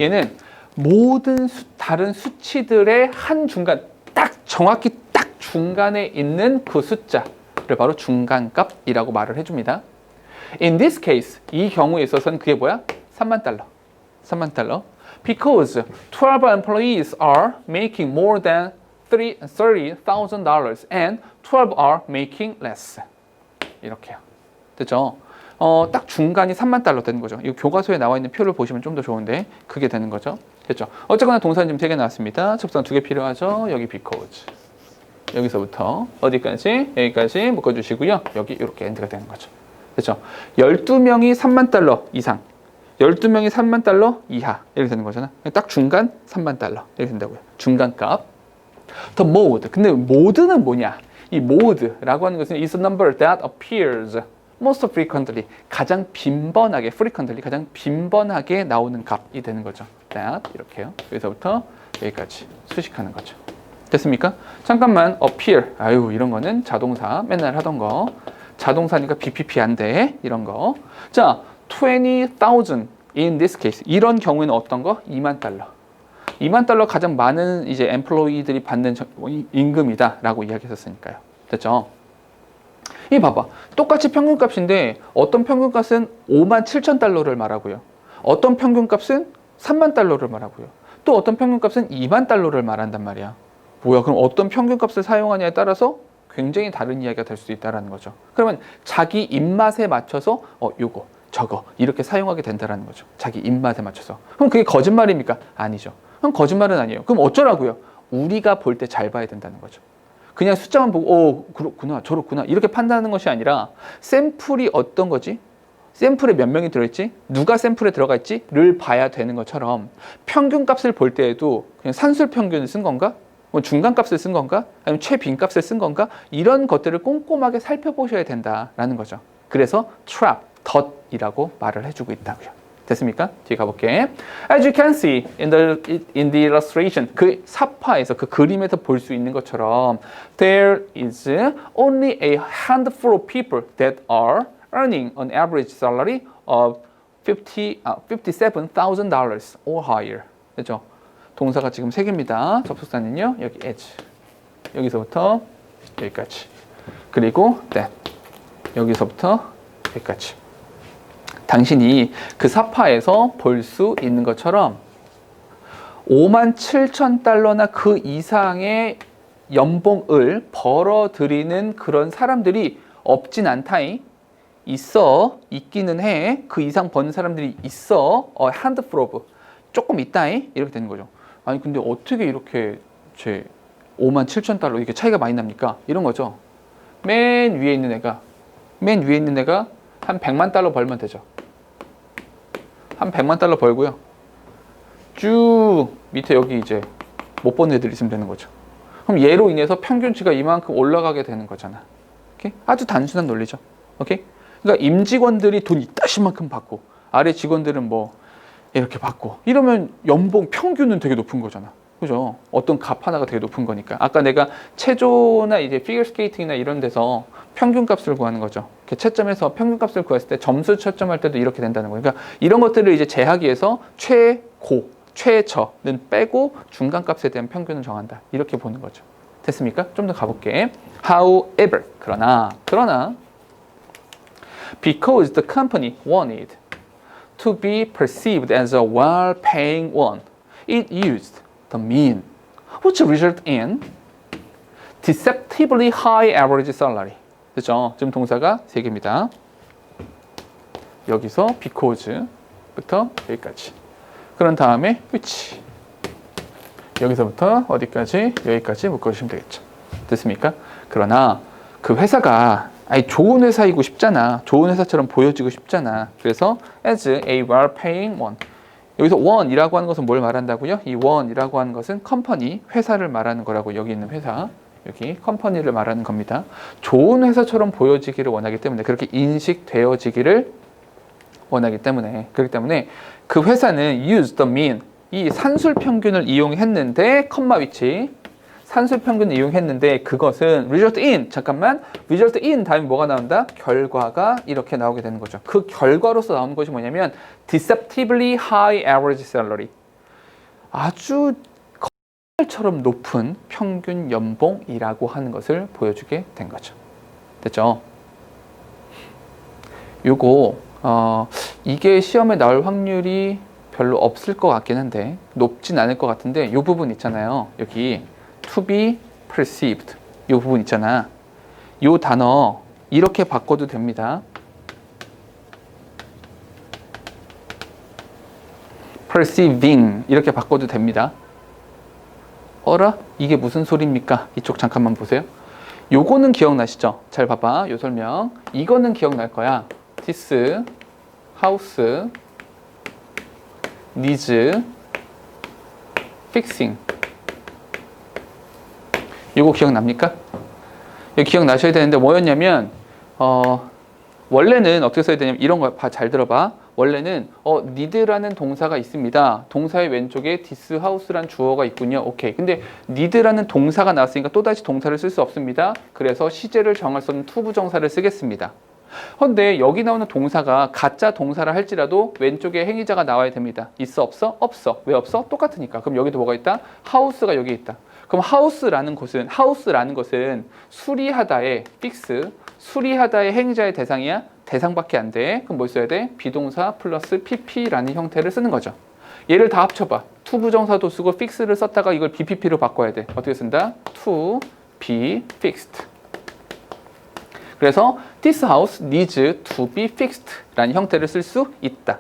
얘는 모든 다른 수치들의 한 중간, 정확히 딱 중간에 있는 그 숫자를 바로 중간값이라고 말을 해줍니다. In this case, 이 경우에 있어서는 그게 뭐야? 3만 달러. Because 12 employees are making more than $30,000 and 12 are making less. 이렇게요. 됐죠? 딱 중간이 3만 달러 되는 거죠. 이 교과서에 나와 있는 표를 보시면 좀 더 좋은데 그게 되는 거죠. 됐죠? 어쨌거나 동사는 지금 3개 나왔습니다. 접선 2개 필요하죠. 여기 because. 여기서부터 어디까지? 여기까지 묶어주시고요. 여기 이렇게 엔드가 되는 거죠. 됐죠? 12명이 3만 달러 이상, 12명이 3만 달러 이하 이렇게 되는 거잖아. 딱 중간 3만 달러 이렇게 된다고요. 중간값. The mode. 근데 mode는 뭐냐? 이 mode라고 하는 것은 is a number that appears most frequently. 가장 빈번하게, frequently, 가장 빈번하게 나오는 값이 되는 거죠. that 이렇게요. 여기서부터 여기까지 수식하는 거죠. 됐습니까? 잠깐만 appear. 아유, 이런 거는 자동사 맨날 하던 거. 자동사니까 BPP 안 돼. 이런 거. 자, 20,000 in this case. 이런 경우에는 어떤 거? 2만 달러. 2만 달러 가장 많은 이제 엠플로이들이 받는 임금이다라고 이야기했었으니까요. 됐죠? 이 봐봐. 똑같이 평균값인데 어떤 평균값은 57,000달러를 말하고요. 어떤 평균값은 3만 달러를 말하고요. 또 어떤 평균값은 2만 달러를 말한단 말이야. 뭐야? 그럼 어떤 평균값을 사용하냐에 따라서 굉장히 다른 이야기가 될 수 있다는 거죠. 그러면 자기 입맛에 맞춰서 요거, 저거 이렇게 사용하게 된다는 거죠. 자기 입맛에 맞춰서. 그럼 그게 거짓말입니까? 아니죠. 그럼 거짓말은 아니에요. 그럼 어쩌라고요? 우리가 볼 때 잘 봐야 된다는 거죠. 그냥 숫자만 보고 그렇구나 저렇구나 이렇게 판단하는 것이 아니라 샘플이 어떤 거지? 샘플에 몇 명이 들어있지? 누가 샘플에 들어가 있지?를 봐야 되는 것처럼 평균값을 볼 때에도 그냥 산술 평균을 쓴 건가? 중간값을 쓴 건가? 아니면 최빈값을 쓴 건가? 이런 것들을 꼼꼼하게 살펴보셔야 된다라는 거죠. 그래서 trap, 덫이라고 말을 해주고 있다고요. 됐습니까? 뒤에 가볼게. As you can see in the illustration, 그 사파에서 그 그림에서 볼 수 있는 것처럼 there is only a handful of people that are earning an average salary of $57,000 or higher. 그죠? 동사가 지금 3개입니다. 접속사는요. 여기 as. 여기서부터 여기까지. 그리고 that. 여기서부터 여기까지. 당신이 그 사파에서 볼 수 있는 것처럼 57,000달러나 그 이상의 연봉을 벌어들이는 그런 사람들이 없진 않다이. 있기는 해. 그 이상 버는 사람들이 있어. handful of. 조금 있다이. 이렇게 되는 거죠. 아니 근데 어떻게 이렇게 57,000달러 이렇게 차이가 많이 납니까? 이런 거죠. 맨 위에 있는 애가 한 100만 달러 벌면 되죠. 한 100만 달러 벌고요. 쭉 밑에 여기 이제 못 버는 애들 있으면 되는 거죠. 그럼 얘로 인해서 평균치가 이만큼 올라가게 되는 거잖아. 오케이? 아주 단순한 논리죠. 오케이? 그러니까 임직원들이 돈 이따시만큼 받고 아래 직원들은 뭐 이렇게 받고 이러면 연봉 평균은 되게 높은 거잖아. 그죠? 어떤 값 하나가 되게 높은 거니까. 아까 내가 체조나 이제 피겨 스케이팅이나 이런 데서 평균값을 구하는 거죠. 이렇게 채점해서 평균값을 구했을 때 점수 채점할 때도 이렇게 된다는 거예요. 그러니까 이런 것들을 이제 재하기 위해서 최고, 최저는 빼고 중간값에 대한 평균을 정한다. 이렇게 보는 거죠. 됐습니까? 좀 더 가볼게. However, 그러나 because the company wanted to be perceived as a well-paying one, it used the mean, which resulted in deceptively high average salary. 그죠? 지금 동사가 3개입니다. 여기서 because부터 여기까지. 그런 다음에 which. 여기서부터 어디까지? 여기까지 묶어주시면 되겠죠. 됐습니까? 그러나 그 회사가 좋은 회사이고 싶잖아. 좋은 회사처럼 보여지고 싶잖아. 그래서 as a well-paying one. 여기서 one이라고 하는 것은 뭘 말한다고요? 이 one이라고 하는 것은 컴퍼니, 회사를 말하는 거라고. 여기 있는 회사, 여기 컴퍼니를 말하는 겁니다. 좋은 회사처럼 보여지기를 원하기 때문에, 그렇게 인식되어지기를 원하기 때문에, 그렇기 때문에 그 회사는 use the mean, 이 산술 평균을 이용했는데, 컴마 위치, 산술 평균을 이용했는데 그것은 result in, result in 다음에 뭐가 나온다? 결과가 이렇게 나오게 되는 거죠. 그 결과로서 나오는 것이 뭐냐면 deceptively high average salary, 아주 거짓말처럼 높은 평균 연봉이라고 하는 것을 보여주게 된 거죠. 됐죠? 요거 이게 시험에 나올 확률이 별로 없을 것 같긴 한데, 높진 않을 것 같은데, 요 부분 있잖아요. 여기 to be perceived, 이 부분 있잖아. 이 단어 이렇게 바꿔도 됩니다. perceiving 이렇게 바꿔도 됩니다. 어라? 이게 무슨 소리입니까? 이쪽 잠깐만 보세요. 요거는 기억나시죠? 잘 봐봐. 요 설명. 이거는 기억날 거야. this house needs fixing. 요거 기억납니까? 이거 기억나셔야 되는데 뭐였냐면 원래는 어떻게 써야 되냐면 이런 거 잘 들어봐. 원래는 need라는 동사가 있습니다. 동사의 왼쪽에 this house란 주어가 있군요. 오케이. 근데 need라는 동사가 나왔으니까 또다시 동사를 쓸 수 없습니다. 그래서 시제를 정할 수 없는 투부정사를 쓰겠습니다. 근데 여기 나오는 동사가 가짜 동사라 할지라도 왼쪽에 행위자가 나와야 됩니다. 있어 없어? 없어. 왜 없어? 똑같으니까. 그럼 여기도 뭐가 있다? house가 여기 있다. 그럼 house라는 것은 수리하다의 fix, 수리하다의 행위자의 대상이야? 대상밖에 안 돼. 그럼 뭘 써야 돼? 비동사 플러스 pp라는 형태를 쓰는 거죠. 얘를 다 합쳐봐. to 부정사도 쓰고 fix를 썼다가 이걸 bpp로 바꿔야 돼. 어떻게 쓴다? to be fixed. 그래서 this house needs to be fixed 라는 형태를 쓸 수 있다.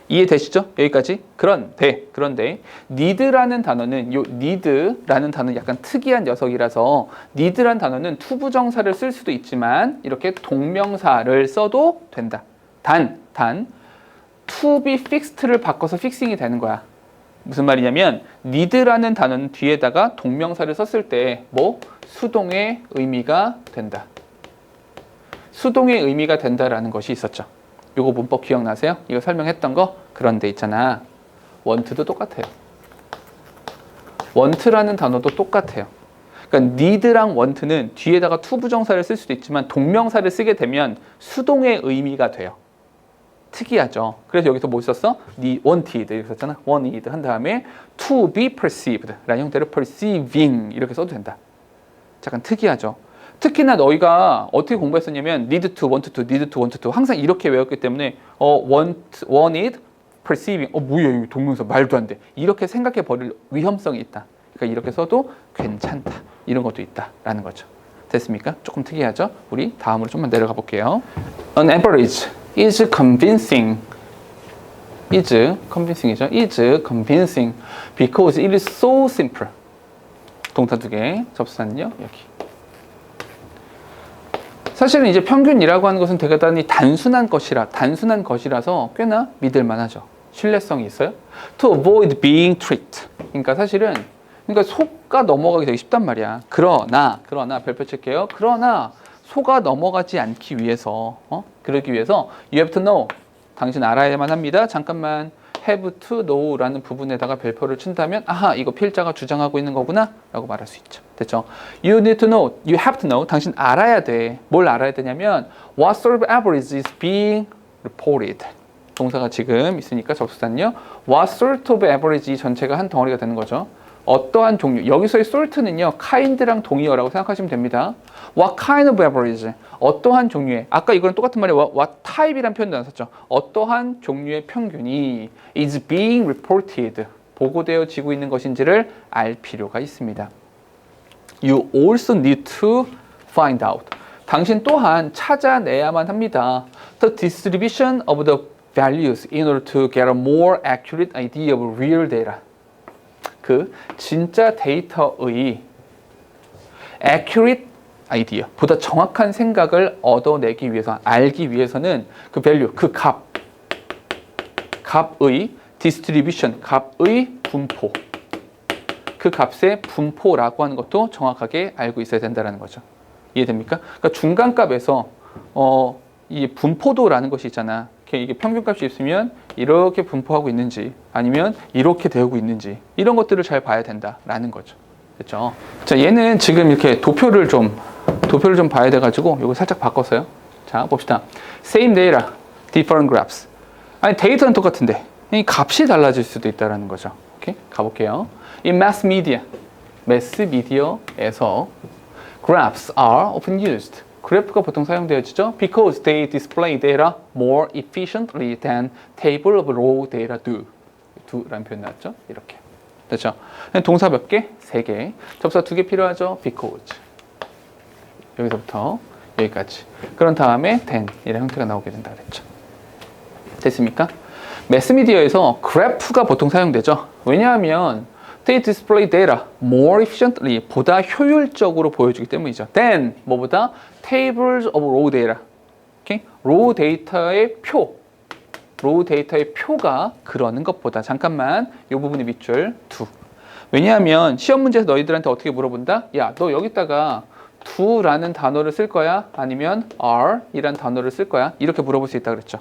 이해되시죠? 여기까지? 그런데 need라는 단어는 need라는 단어는 약간 특이한 녀석이라서 need라는 단어는 투부정사를 쓸 수도 있지만 이렇게 동명사를 써도 된다. 단 to be fixed를 바꿔서 fixing이 되는 거야. 무슨 말이냐면 need라는 단어는 뒤에다가 동명사를 썼을 때 수동의 의미가 된다. 수동의 의미가 된다라는 것이 있었죠. 요거 문법 기억나세요? 이거 설명했던 거? 그런데 있잖아. want도 똑같아요. want라는 단어도 똑같아요. 그러니까 need랑 want는 뒤에다가 to 부정사를 쓸 수도 있지만 동명사를 쓰게 되면 수동의 의미가 돼요. 특이하죠. 그래서 여기서 뭐 썼어? wanted 이렇게 썼잖아. wanted 한 다음에 to be perceived 라는 형태로 perceiving 이렇게 써도 된다. 잠깐 특이하죠. 특히나 너희가 어떻게 공부했었냐면 need to, want to, need to, want to 항상 이렇게 외웠기 때문에 wanted, perceiving 뭐야 이거 동명사 말도 안 돼. 이렇게 생각해 버릴 위험성이 있다. 그러니까 이렇게 써도 괜찮다. 이런 것도 있다라는 거죠. 됐습니까? 조금 특이하죠? 우리 다음으로 좀만 내려가 볼게요. On average is convincing. is convincing이죠. is convincing because it is so simple. 동사 두 개. 접수사는요 여기. 사실은 이제 평균이라고 하는 것은 대단히 단순한 것이라서 꽤나 믿을 만하죠. 신뢰성이 있어요. To avoid being tricked. 그러니까 사실은 속아 넘어가기 되게 쉽단 말이야. 그러나 별표 칠게요. 그러나 속아 넘어가지 않기 위해서 그러기 위해서 you have to know. 당신 알아야만 합니다. 잠깐만. have to know라는 부분에다가 별표를 친다면 아하 이거 필자가 주장하고 있는 거구나 라고 말할 수 있죠. 됐죠? You need to know, you have to know. 당신 알아야 돼. 뭘 알아야 되냐면 what sort of average is being reported. 동사가 지금 있으니까 접수사는요. What sort of average 전체가 한 덩어리가 되는 거죠. 어떠한 종류. 여기서의 sort는요. kind랑 동의어라고 생각하시면 됩니다. What kind of average? 어떠한 종류의. 아까 이거랑 똑같은 말이에요. What type이라는 표현도 나왔었죠. 어떠한 종류의 평균이 is being reported. 보고되어지고 있는 것인지를 알 필요가 있습니다. You also need to find out. 당신 또한 찾아내야만 합니다. The distribution of the values in order to get a more accurate idea of real data. 그 진짜 데이터의 accurate idea, 보다 정확한 생각을 얻어내기 위해서, 알기 위해서는 그 value, 그 값의 distribution, 값의 분포, 그 값의 분포라고 하는 것도 정확하게 알고 있어야 된다는 거죠. 이해됩니까? 그러니까 중간값에서 이 분포도라는 것이 있잖아. 이게 평균값이 있으면 이렇게 분포하고 있는지 아니면 이렇게 되고 있는지 이런 것들을 잘 봐야 된다라는 거죠. 됐죠? 자, 얘는 지금 이렇게 도표를 좀 봐야 돼가지고 이거 살짝 바꿨어요. 자, 봅시다. Same data, different graphs. 아니 데이터는 똑같은데 이 값이 달라질 수도 있다라는 거죠. 오케이, 가볼게요. In mass media에서 graphs are often used. 그래프가 보통 사용되어지죠. Because they display data more efficiently than table of raw data do. do라는 표현 나왔죠. 이렇게. 됐죠? 동사 몇 개? 3개. 접사 2개 필요하죠. Because. 여기서부터 여기까지. 그런 다음에 then 이런 형태가 나오게 된다 그랬죠. 됐습니까? 매스미디어에서 그래프가 보통 사용되죠. 왜냐하면 they display data more efficiently, 보다 효율적으로 보여주기 때문이죠. then 뭐보다 tables of raw data, okay? raw 데이터의 표가 그러는 것보다 잠깐만 이 부분의 밑줄 2. 왜냐하면 시험 문제에서 너희들한테 어떻게 물어본다? 야, 너 여기다가 do라는 단어를 쓸 거야? 아니면 are이라는 단어를 쓸 거야? 이렇게 물어볼 수 있다 그랬죠.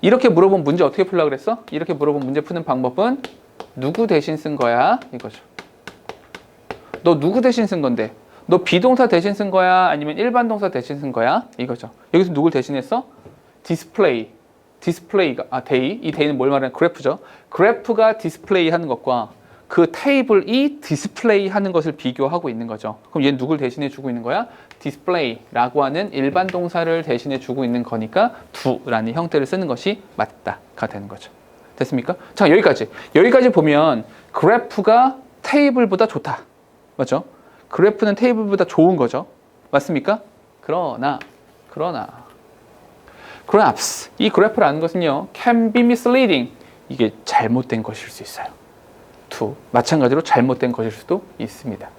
이렇게 물어본 문제 어떻게 풀려고 그랬어? 이렇게 물어본 문제 푸는 방법은 누구 대신 쓴 거야? 이거죠. 너 누구 대신 쓴 건데? 너 비동사 대신 쓴 거야? 아니면 일반 동사 대신 쓴 거야? 이거죠. 여기서 누굴 대신했어? 디스플레이가 데이. 이 데이는 뭘 말하는 그래프죠. 그래프가 디스플레이 하는 것과 그 테이블이 디스플레이 하는 것을 비교하고 있는 거죠. 그럼 얘는 누굴 대신해 주고 있는 거야? 디스플레이라고 하는 일반 동사를 대신해 주고 있는 거니까 do라는 형태를 쓰는 것이 맞다가 되는 거죠. 됐습니까? 자, 여기까지 보면 그래프가 테이블보다 좋다. 맞죠? 그래프는 테이블보다 좋은 거죠. 맞습니까? 그러나 graphs, 이 그래프라는 것은요, can be misleading. 이게 잘못된 것일 수 있어요. 마찬가지로 잘못된 것일 수도 있습니다.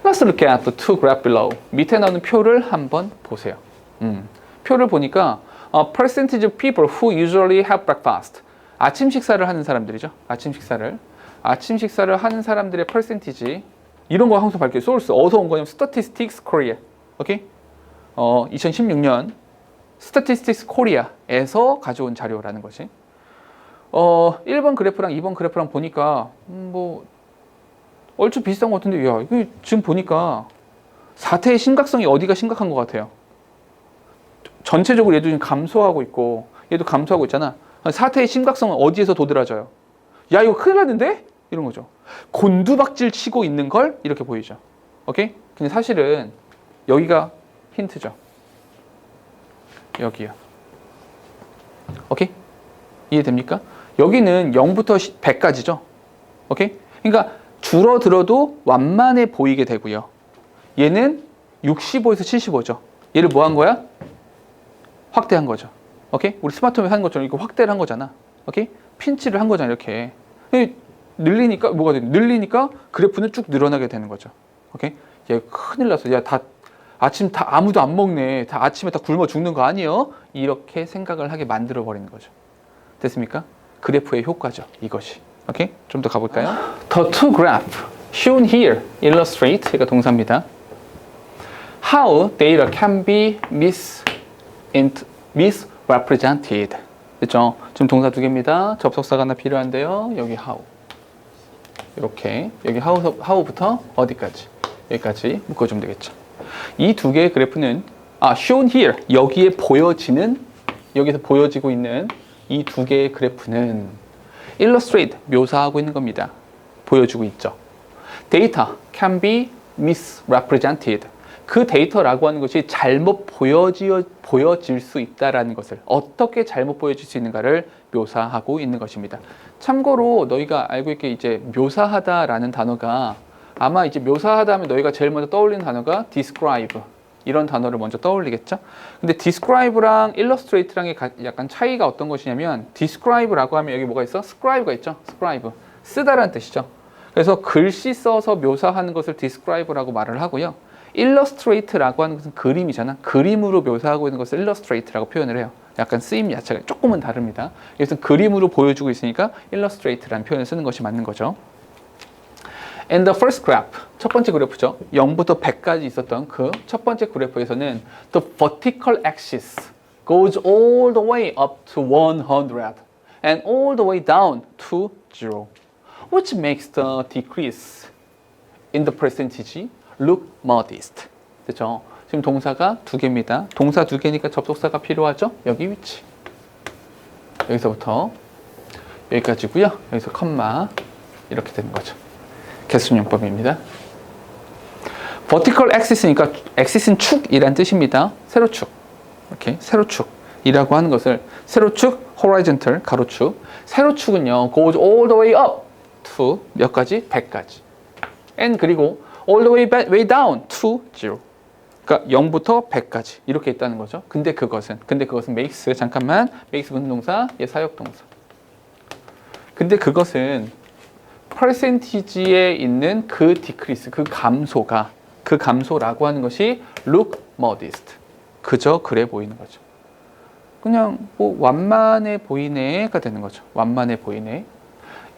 Let's look at the two graph below. 밑에 나오는 표를 한번 보세요. 표를 보니까 percentage of people who usually have breakfast. 아침 식사를 하는 사람들이죠. 아침 식사를 하는 사람들의 percentage. 이런 거 항상 밝혀요. 소스 어디서 온 거냐면 Statistics Korea. 오케이? 2016년 Statistics Korea에서 가져온 자료라는 거지. 1번 그래프랑 2번 그래프랑 보니까 얼추 비슷한 것 같은데, 야, 이거 지금 보니까 사태의 심각성이 어디가 심각한 것 같아요? 전체적으로 얘도 지금 감소하고 있고 얘도 감소하고 있잖아. 사태의 심각성은 어디에서 도드라져요? 야, 이거 큰일 났는데? 이런 거죠. 곤두박질 치고 있는 걸 이렇게 보이죠. 오케이? 근데 사실은 여기가 힌트죠. 여기요. 오케이? 이해됩니까? 여기는 0부터 100까지죠. 오케이? 그러니까 줄어들어도 완만해 보이게 되고요. 얘는 65에서 75죠. 얘를 뭐 한 거야? 확대한 거죠. 오케이? 우리 스마트폰에 하는 것처럼 이거 확대를 한 거잖아. 오케이? 핀치를 한 거잖아, 이렇게. 늘리니까 뭐가 돼? 늘리니까 그래프는 쭉 늘어나게 되는 거죠. 오케이? 야, 큰일 났어. 야, 아침 아무도 안 먹네. 다 아침에 다 굶어 죽는 거 아니에요? 이렇게 생각을 하게 만들어 버리는 거죠. 됐습니까? 그래프의 효과죠, 이것이. 오케이? 좀 더 가볼까요? The two graph shown here illustrate, 이거 동사입니다. How data can be misrepresented. 그렇죠? 지금 동사 두 개입니다. 접속사가 하나 필요한데요. 여기 how. 이렇게 여기 how부터 어디까지? 여기까지 묶어주면 되겠죠. 이 두 개의 그래프는 shown here, 여기서 보여지고 있는 이 두 개의 그래프는 illustrate, 묘사하고 있는 겁니다. 보여주고 있죠. Data can be misrepresented. 그 데이터라고 하는 것이 잘못 보여질 수 있다라는 것을, 어떻게 잘못 보여질 수 있는가를 묘사하고 있는 것입니다. 참고로 너희가 알고 있게 이제 묘사하다라는 단어가, 아마 이제 묘사하다 하면 너희가 제일 먼저 떠올리는 단어가 describe, 이런 단어를 먼저 떠올리겠죠. 근데 describe랑 illustrate랑의 약간 차이가 어떤 것이냐면, describe라고 하면 여기 뭐가 있어? scribe가 있죠. scribe, 쓰다라는 뜻이죠. 그래서 글씨 써서 묘사하는 것을 describe라고 말을 하고요. illustrate라고 하는 것은 그림이잖아. 그림으로 묘사하고 있는 것을 illustrate라고 표현을 해요. 약간 쓰임 야채가 조금은 다릅니다. 그래서 그림으로 보여주고 있으니까 illustrate라는 표현을 쓰는 것이 맞는 거죠. And the first graph, 첫 번째 그래프죠. 0부터 100까지 있었던 그 첫 번째 그래프에서는 the vertical axis goes all the way up to 100 and all the way down to 0, which makes the decrease in the percentage look modest. 그렇죠? 지금 동사가 두 개입니다. 동사 두 개니까 접속사가 필요하죠? 여기 위치. 여기서부터 여기까지고요. 여기서 컴마 이렇게 되는 거죠. 개수용법입니다. vertical axis니까 axis는 축이란 뜻입니다. 세로축. 이렇게 세로축이라고 하는 것을 세로축, horizontal 가로축. 세로축은요, goes all the way up to 몇 가지? 100까지. and 그리고 all the way down to 0. 그러니까 0부터 100까지 이렇게 있다는 거죠. 근데 그것은 makes, 잠깐만, makes 근동사, 얘 사역동사. 근데 그것은 percentage에 있는 그 decrease, 그 감소라고 하는 것이 look modest. 그저 그래 보이는 거죠. 그냥 뭐 완만해 보이네가 되는 거죠. 완만해 보이네.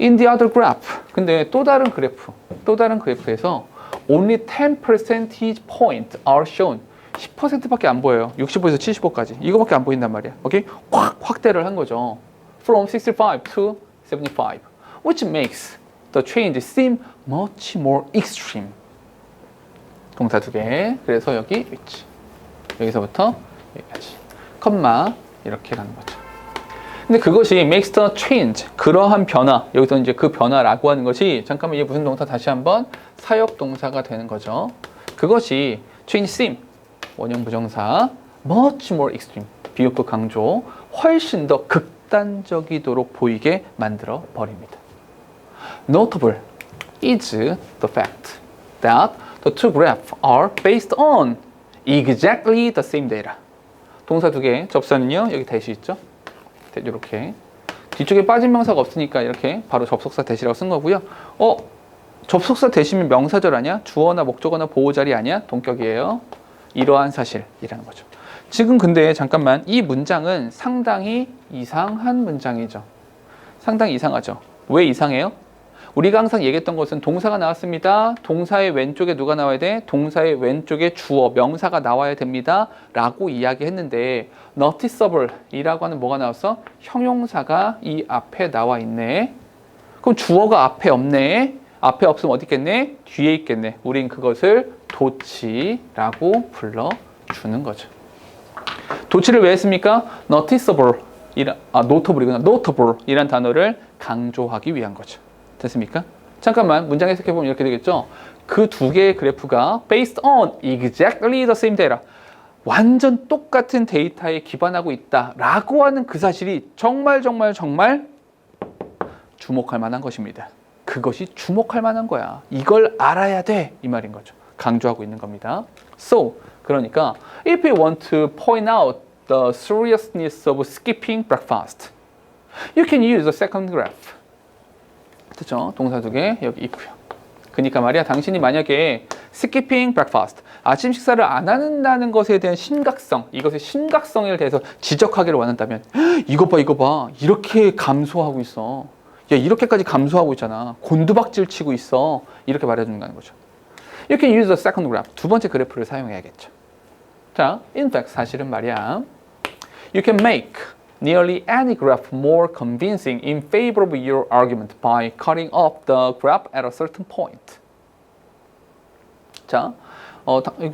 In the other graph. 근데 또 다른 그래프에서 only 10 percentage point are shown. 10%밖에 안 보여요. 65에서 75까지. 이거밖에 안 보인단 말이야. 오케이? 확 확대를 한 거죠. From 65 to 75. Which makes the change seem much more extreme. 동사 두 개. 그래서 여기 which. 여기서부터 여기까지. 컴마 이렇게 가는 거죠. 근데 그것이 makes the change, 그러한 변화, 여기서 이제 그 변화라고 하는 것이, 잠깐만 이게 무슨 동사, 다시 한번 사역 동사가 되는 거죠. 그것이 change seem, 원형 부정사, much more extreme, 비교급 강조, 훨씬 더 극단적이도록 보이게 만들어 버립니다. Notable is the fact that the two graphs are based on exactly the same data. 동사 두 개, 접선은요, 여기 대시 있죠? 이렇게 뒤쪽에 빠진 명사가 없으니까 이렇게 바로 접속사 대시라고 쓴 거고요. 접속사 대시면 명사절 아니야? 주어나 목적어나 보호자리 아니야? 동격이에요. 이러한 사실이라는 거죠. 지금 근데 잠깐만, 이 문장은 상당히 이상한 문장이죠. 상당히 이상하죠. 왜 이상해요? 우리가 항상 얘기했던 것은 동사가 나왔습니다. 동사의 왼쪽에 누가 나와야 돼? 동사의 왼쪽에 주어, 명사가 나와야 됩니다. 라고 이야기했는데 noticeable 이라고 하는 뭐가 나왔어? 형용사가 이 앞에 나와 있네. 그럼 주어가 앞에 없네. 앞에 없으면 어디 있겠네? 뒤에 있겠네. 우린 그것을 도치라고 불러주는 거죠. 도치를 왜 했습니까? noticeable, notable이구나. notable 이란 단어를 강조하기 위한 거죠. 됐습니까? 잠깐만, 문장 해석해보면 이렇게 되겠죠? 그 두 개의 그래프가 based on exactly the same data, 완전 똑같은 데이터에 기반하고 있다라고 하는 그 사실이 정말 주목할 만한 것입니다. 그것이 주목할 만한 거야. 이걸 알아야 돼, 이 말인 거죠. 강조하고 있는 겁니다. So, 그러니까 if you want to point out the seriousness of skipping breakfast, you can use the second graph. 그렇죠? 동사 두 개 여기 있고요. 그러니까 말이야, 당신이 만약에 skipping breakfast, 아침 식사를 안 한다는 것에 대한 심각성, 이것의 심각성에 대해서 지적하기를 원한다면, 이거 봐, 이렇게 감소하고 있어. 야, 이렇게까지 감소하고 있잖아. 곤두박질 치고 있어. 이렇게 말해준다는 거죠. You can use the second graph. 두 번째 그래프를 사용해야겠죠. 자, in fact, 사실은 말이야, you can make nearly any graph more convincing in favor of your argument by cutting off the graph at a certain point. 자,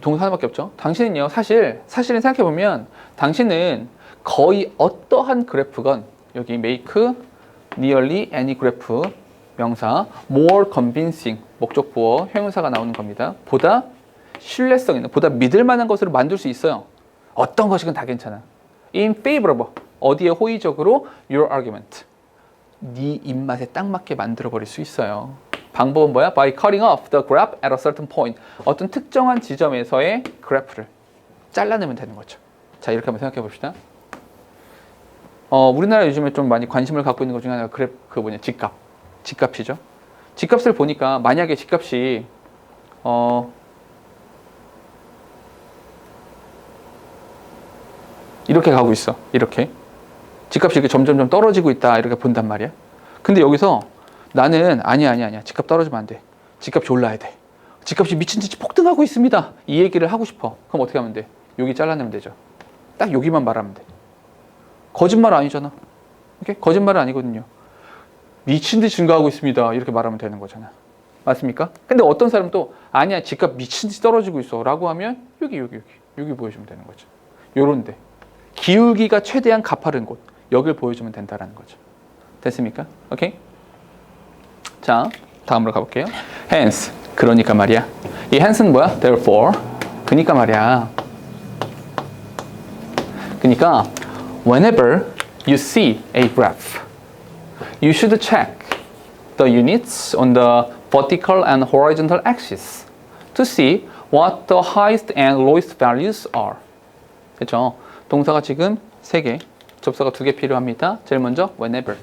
동사 하나밖에 없죠. 당신은요, 사실은 생각해보면, 당신은 거의 어떠한 그래프건, 여기 make, nearly any graph, 명사, more convincing, 목적보어, 형용사가 나오는 겁니다. 보다 신뢰성 있는, 보다 믿을 만한 것으로 만들 수 있어요. 어떤 것이건 다 괜찮아. In favor of, 어디에 호의적으로? Your argument. 네 입맛에 딱 맞게 만들어버릴 수 있어요. 방법은 뭐야? By cutting off the graph at a certain point. 어떤 특정한 지점에서의 그래프를 잘라내면 되는 거죠. 자, 이렇게 한번 생각해 봅시다. 우리나라 요즘에 좀 많이 관심을 갖고 있는 것 중에 하나가 집값이죠. 집값을 보니까 만약에 집값이 이렇게 가고 있어. 이렇게. 집값이 이렇게 점점 떨어지고 있다. 이렇게 본단 말이야. 근데 여기서 나는 아니야. 집값 떨어지면 안 돼. 집값이 올라야 돼. 집값이 미친 듯이 폭등하고 있습니다. 이 얘기를 하고 싶어. 그럼 어떻게 하면 돼? 여기 잘라내면 되죠. 딱 여기만 말하면 돼. 거짓말 아니잖아. 오케이? 거짓말은 아니거든요. 미친 듯이 증가하고 있습니다. 이렇게 말하면 되는 거잖아. 맞습니까? 근데 어떤 사람은 또 아니야, 집값 미친 듯이 떨어지고 있어 라고 하면 여기 보여주면 되는 거죠. 요런데 기울기가 최대한 가파른 곳, 여길 보여주면 된다라는 거죠. 됐습니까? 오케이? 자, 다음으로 가볼게요. Hence, 그러니까 말이야. 이 hence는 뭐야? Therefore, 그니까 말이야. 그니까 whenever you see a graph, you should check the units on the vertical and horizontal axis to see what the highest and lowest values are. 그렇죠? 동사가 지금 3개, 접사가 2개 필요합니다. 제일 먼저 whenever.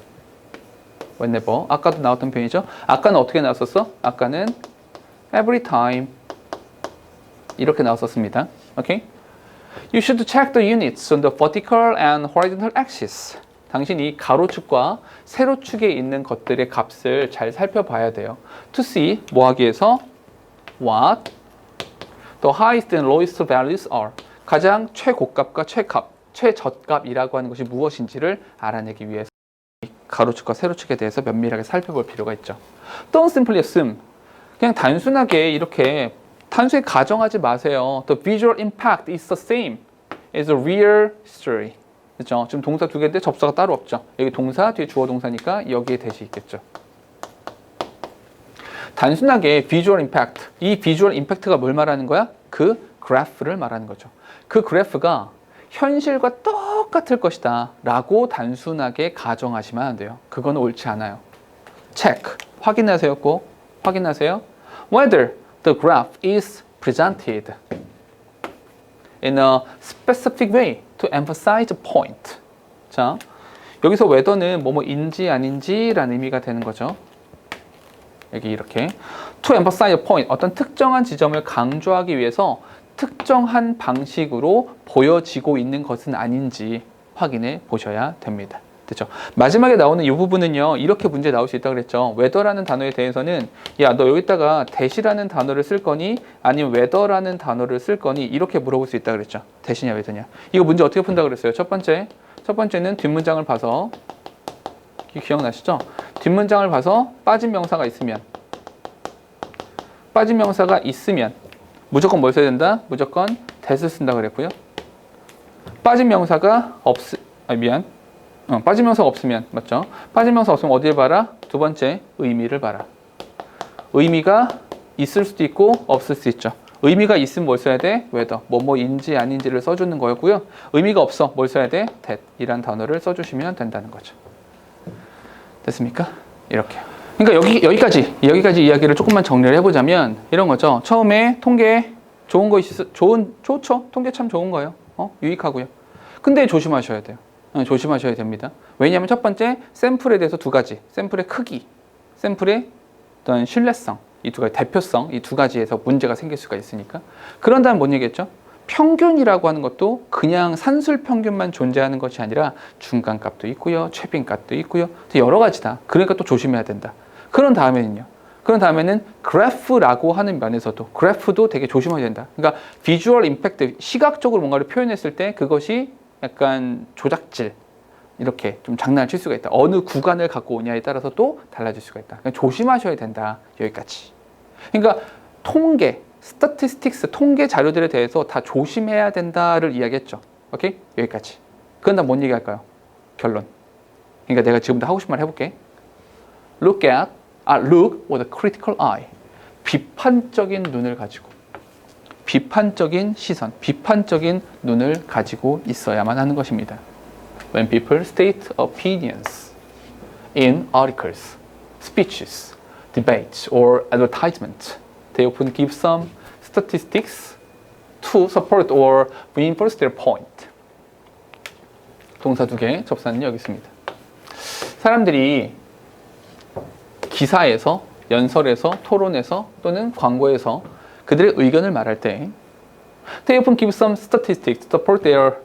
아까도 나왔던 표현이죠. 아까는 어떻게 나왔었어? 아까는 every time 이렇게 나왔었습니다. 오케이? You should check the units on the vertical and horizontal axis 당신이 가로축과 세로축에 있는 것들의 값을 잘 살펴봐야 돼요. To see, 뭐 하기 위해서? What the highest and lowest values are. 가장 최고값과 최저값이라고 하는 것이 무엇인지를 알아내기 위해서 가로축과 세로축에 대해서 면밀하게 살펴볼 필요가 있죠. Don't simply assume. 그냥 단순하게 이렇게 단순히 가정하지 마세요. The visual impact is the same as a real story. 그렇죠? 지금 동사 두 개인데 접사가 따로 없죠. 여기 동사, 뒤에 주어 동사니까 여기에 대시 있겠죠. 단순하게 visual impact. 이 visual impact가 뭘 말하는 거야? 그 그래프를 말하는 거죠. 그 그래프가 현실과 똑같을 것이다 라고 단순하게 가정하시면 안 돼요. 그건 옳지 않아요. check. 확인하세요. 꼭 확인하세요. Whether the graph is presented in a specific way to emphasize a point. 자, 여기서 whether는 뭐뭐인지 아닌지라는 의미가 되는 거죠. 여기 이렇게 to emphasize a point, 어떤 특정한 지점을 강조하기 위해서 특정한 방식으로 보여지고 있는 것은 아닌지 확인해 보셔야 됩니다. 됐죠? 마지막에 나오는 이 부분은요, 이렇게 문제 나올 수 있다고 그랬죠. whether라는 단어에 대해서는 야, 너 여기다가 that이라는 단어를 쓸 거니 아니면 whether라는 단어를 쓸 거니 이렇게 물어볼 수 있다고 그랬죠. that이냐 whether냐. 이거 문제 어떻게 푼다고 그랬어요? 첫 번째는 뒷문장을 봐서, 기억나시죠? 뒷문장을 봐서 빠진 명사가 있으면 무조건 뭘 써야 된다? 무조건 that을 쓴다 그랬고요. 빠진 명사가 빠진 명사가 없으면, 맞죠? 빠진 명사가 없으면 어디를 봐라? 두 번째, 의미를 봐라. 의미가 있을 수도 있고 없을 수 있죠. 의미가 있으면 뭘 써야 돼? whether, 뭐뭐인지 아닌지를 써주는 거였고요. 의미가 없어, 뭘 써야 돼? that 이란 단어를 써주시면 된다는 거죠. 됐습니까? 이렇게. 그러니까 여기까지 이야기를 조금만 정리를 해보자면 이런 거죠. 처음에 통계 좋은 거 좋죠. 통계 참 좋은 거예요. 유익하고요. 근데 조심하셔야 돼요. 조심하셔야 됩니다. 왜냐하면 첫 번째, 샘플에 대해서 두 가지. 샘플의 크기, 샘플의 어떤 신뢰성, 이 두 가지, 대표성, 이 두 가지에서 문제가 생길 수가 있으니까. 그런 다음 뭔 얘기했죠? 평균이라고 하는 것도 그냥 산술 평균만 존재하는 것이 아니라 중간값도 있고요, 최빈값도 있고요, 여러 가지다. 그러니까 또 조심해야 된다. 그런 다음에는 그래프라고 하는 면에서도 그래프도 되게 조심해야 된다. 그러니까 비주얼 임팩트, 시각적으로 뭔가를 표현했을 때 그것이 약간 조작질, 이렇게 좀 장난을 칠 수가 있다. 어느 구간을 갖고 오냐에 따라서 또 달라질 수가 있다. 그러니까 조심하셔야 된다. 여기까지. 그러니까 통계, 스태티스틱스, 통계 자료들에 대해서 다 조심해야 된다를 이야기했죠. 오케이? 여기까지. 그건 다 뭔 얘기할까요? 결론. 그러니까 내가 지금도 하고 싶은 말 해볼게. Look with a critical eye. 비판적인 눈을 가지고, 비판적인 시선, 비판적인 눈을 가지고 있어야만 하는 것입니다. When people state opinions in articles, speeches, debates, or advertisements, they often give some statistics to support or reinforce their point. 동사 두 개, 접사는 여기 있습니다. 사람들이 기사에서, 연설에서, 토론에서 또는 광고에서 그들의 의견을 말할 때 they often give some statistics to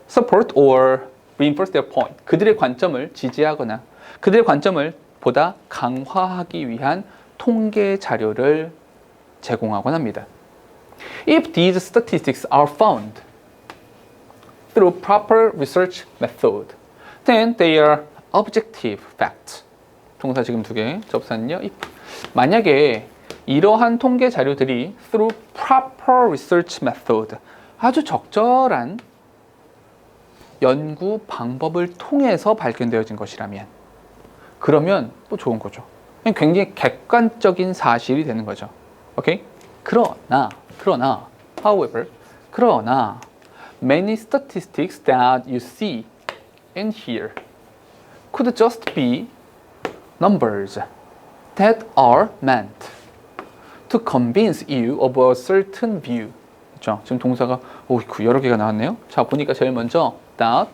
support or reinforce their point. 그들의 관점을 지지하거나 그들의 관점을 보다 강화하기 위한 통계 자료를 제공하곤 합니다. If these statistics are found through proper research method, then they are objective facts. 동사 지금 두 개, 접사는요. 만약에 이러한 통계 자료들이 through proper research method, 아주 적절한 연구 방법을 통해서 발견되어진 것이라면, 그러면 또 좋은 거죠. 굉장히 객관적인 사실이 되는 거죠. 오케이? 그러나 many statistics that you see and hear could just be numbers that are meant to convince you of a certain view. 그렇죠? 지금 동사가 여러 개가 나왔네요. 자, 보니까 제일 먼저 that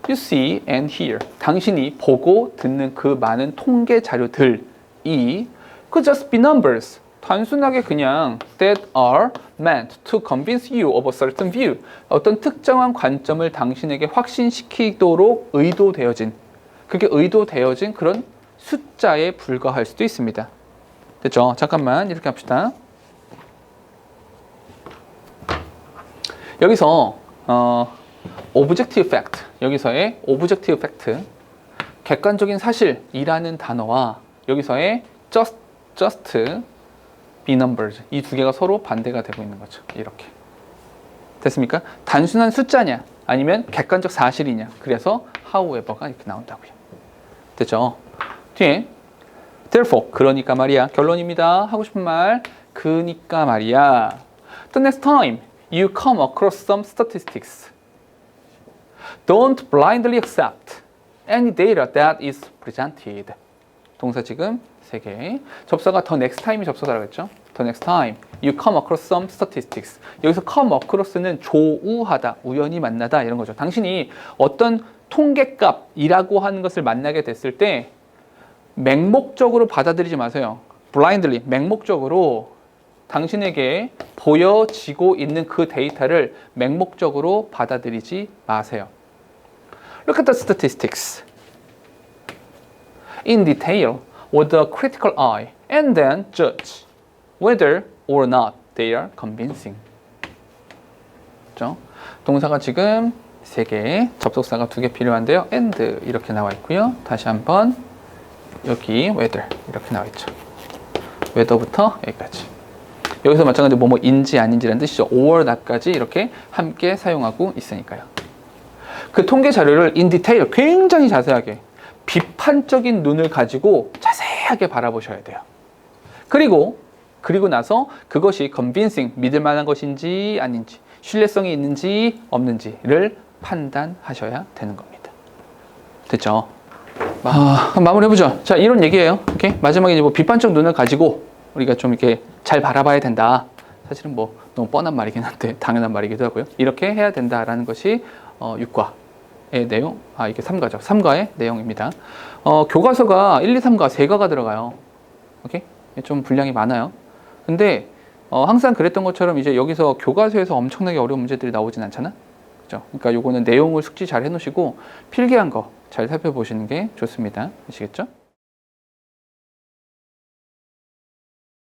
you see and hear. 당신이 보고 듣는 그 많은 통계 자료들이 could just be numbers. 단순하게 그냥 that are meant to convince you of a certain view. 어떤 특정한 관점을 당신에게 확신시키도록 의도되어진, 그게 의도되어진 그런 숫자에 불과할 수도 있습니다. 됐죠? 잠깐만 이렇게 합시다. 여기서 objective fact, 여기서의 objective fact, 객관적인 사실이라는 단어와 여기서의 just be numbers, 이 두 개가 서로 반대가 되고 있는 거죠. 이렇게. 됐습니까? 단순한 숫자냐 아니면 객관적 사실이냐. 그래서 however가 이렇게 나온다고요. 됐죠? 뒤에 therefore, 그러니까 말이야. 결론입니다. 하고 싶은 말. 그니까 말이야. The next time you come across some statistics, don't blindly accept any data that is presented. 동사 지금 3개. 접사가 the next time이 접사다라고 했죠. The next time you come across some statistics. 여기서 come across는 조우하다, 우연히 만나다 이런 거죠. 당신이 어떤 통계값이라고 하는 것을 만나게 됐을 때 맹목적으로 받아들이지 마세요. blindly, 맹목적으로 당신에게 보여지고 있는 그 데이터를 맹목적으로 받아들이지 마세요. Look at the statistics in detail with a critical eye and then judge whether or not they are convincing. 그렇죠? 동사가 지금 3개, 접속사가 2개 필요한데요. and 이렇게 나와 있고요. 다시 한번 여기 whether 이렇게 나와 있죠. whether부터 여기까지. 여기서 마찬가지로 뭐뭐인지 아닌지라는 뜻이죠. or not까지 이렇게 함께 사용하고 있으니까요. 그 통계 자료를 in detail, 굉장히 자세하게 비판적인 눈을 가지고 자세하게 바라보셔야 돼요. 그리고 나서 그것이 convincing, 믿을 만한 것인지 아닌지, 신뢰성이 있는지 없는지를 판단하셔야 되는 겁니다. 됐죠? 그럼 마무리해보죠. 자, 이런 얘기예요. 오케이? 마지막에 이제 뭐 비판적 눈을 가지고 우리가 좀 이렇게 잘 바라봐야 된다. 사실은 뭐 너무 뻔한 말이긴 한데 당연한 말이기도 하고요. 이렇게 해야 된다라는 것이 6과의 내용, 이게 3과죠. 3과의 내용입니다. 교과서가 1, 2, 3과 3과가 들어가요. 오케이? 좀 분량이 많아요. 근데 항상 그랬던 것처럼 이제 여기서 교과서에서 엄청나게 어려운 문제들이 나오진 않잖아. 그죠? 그러니까 요거는 내용을 숙지 잘 해놓으시고 필기한 거 잘 살펴보시는 게 좋습니다. 아시겠죠?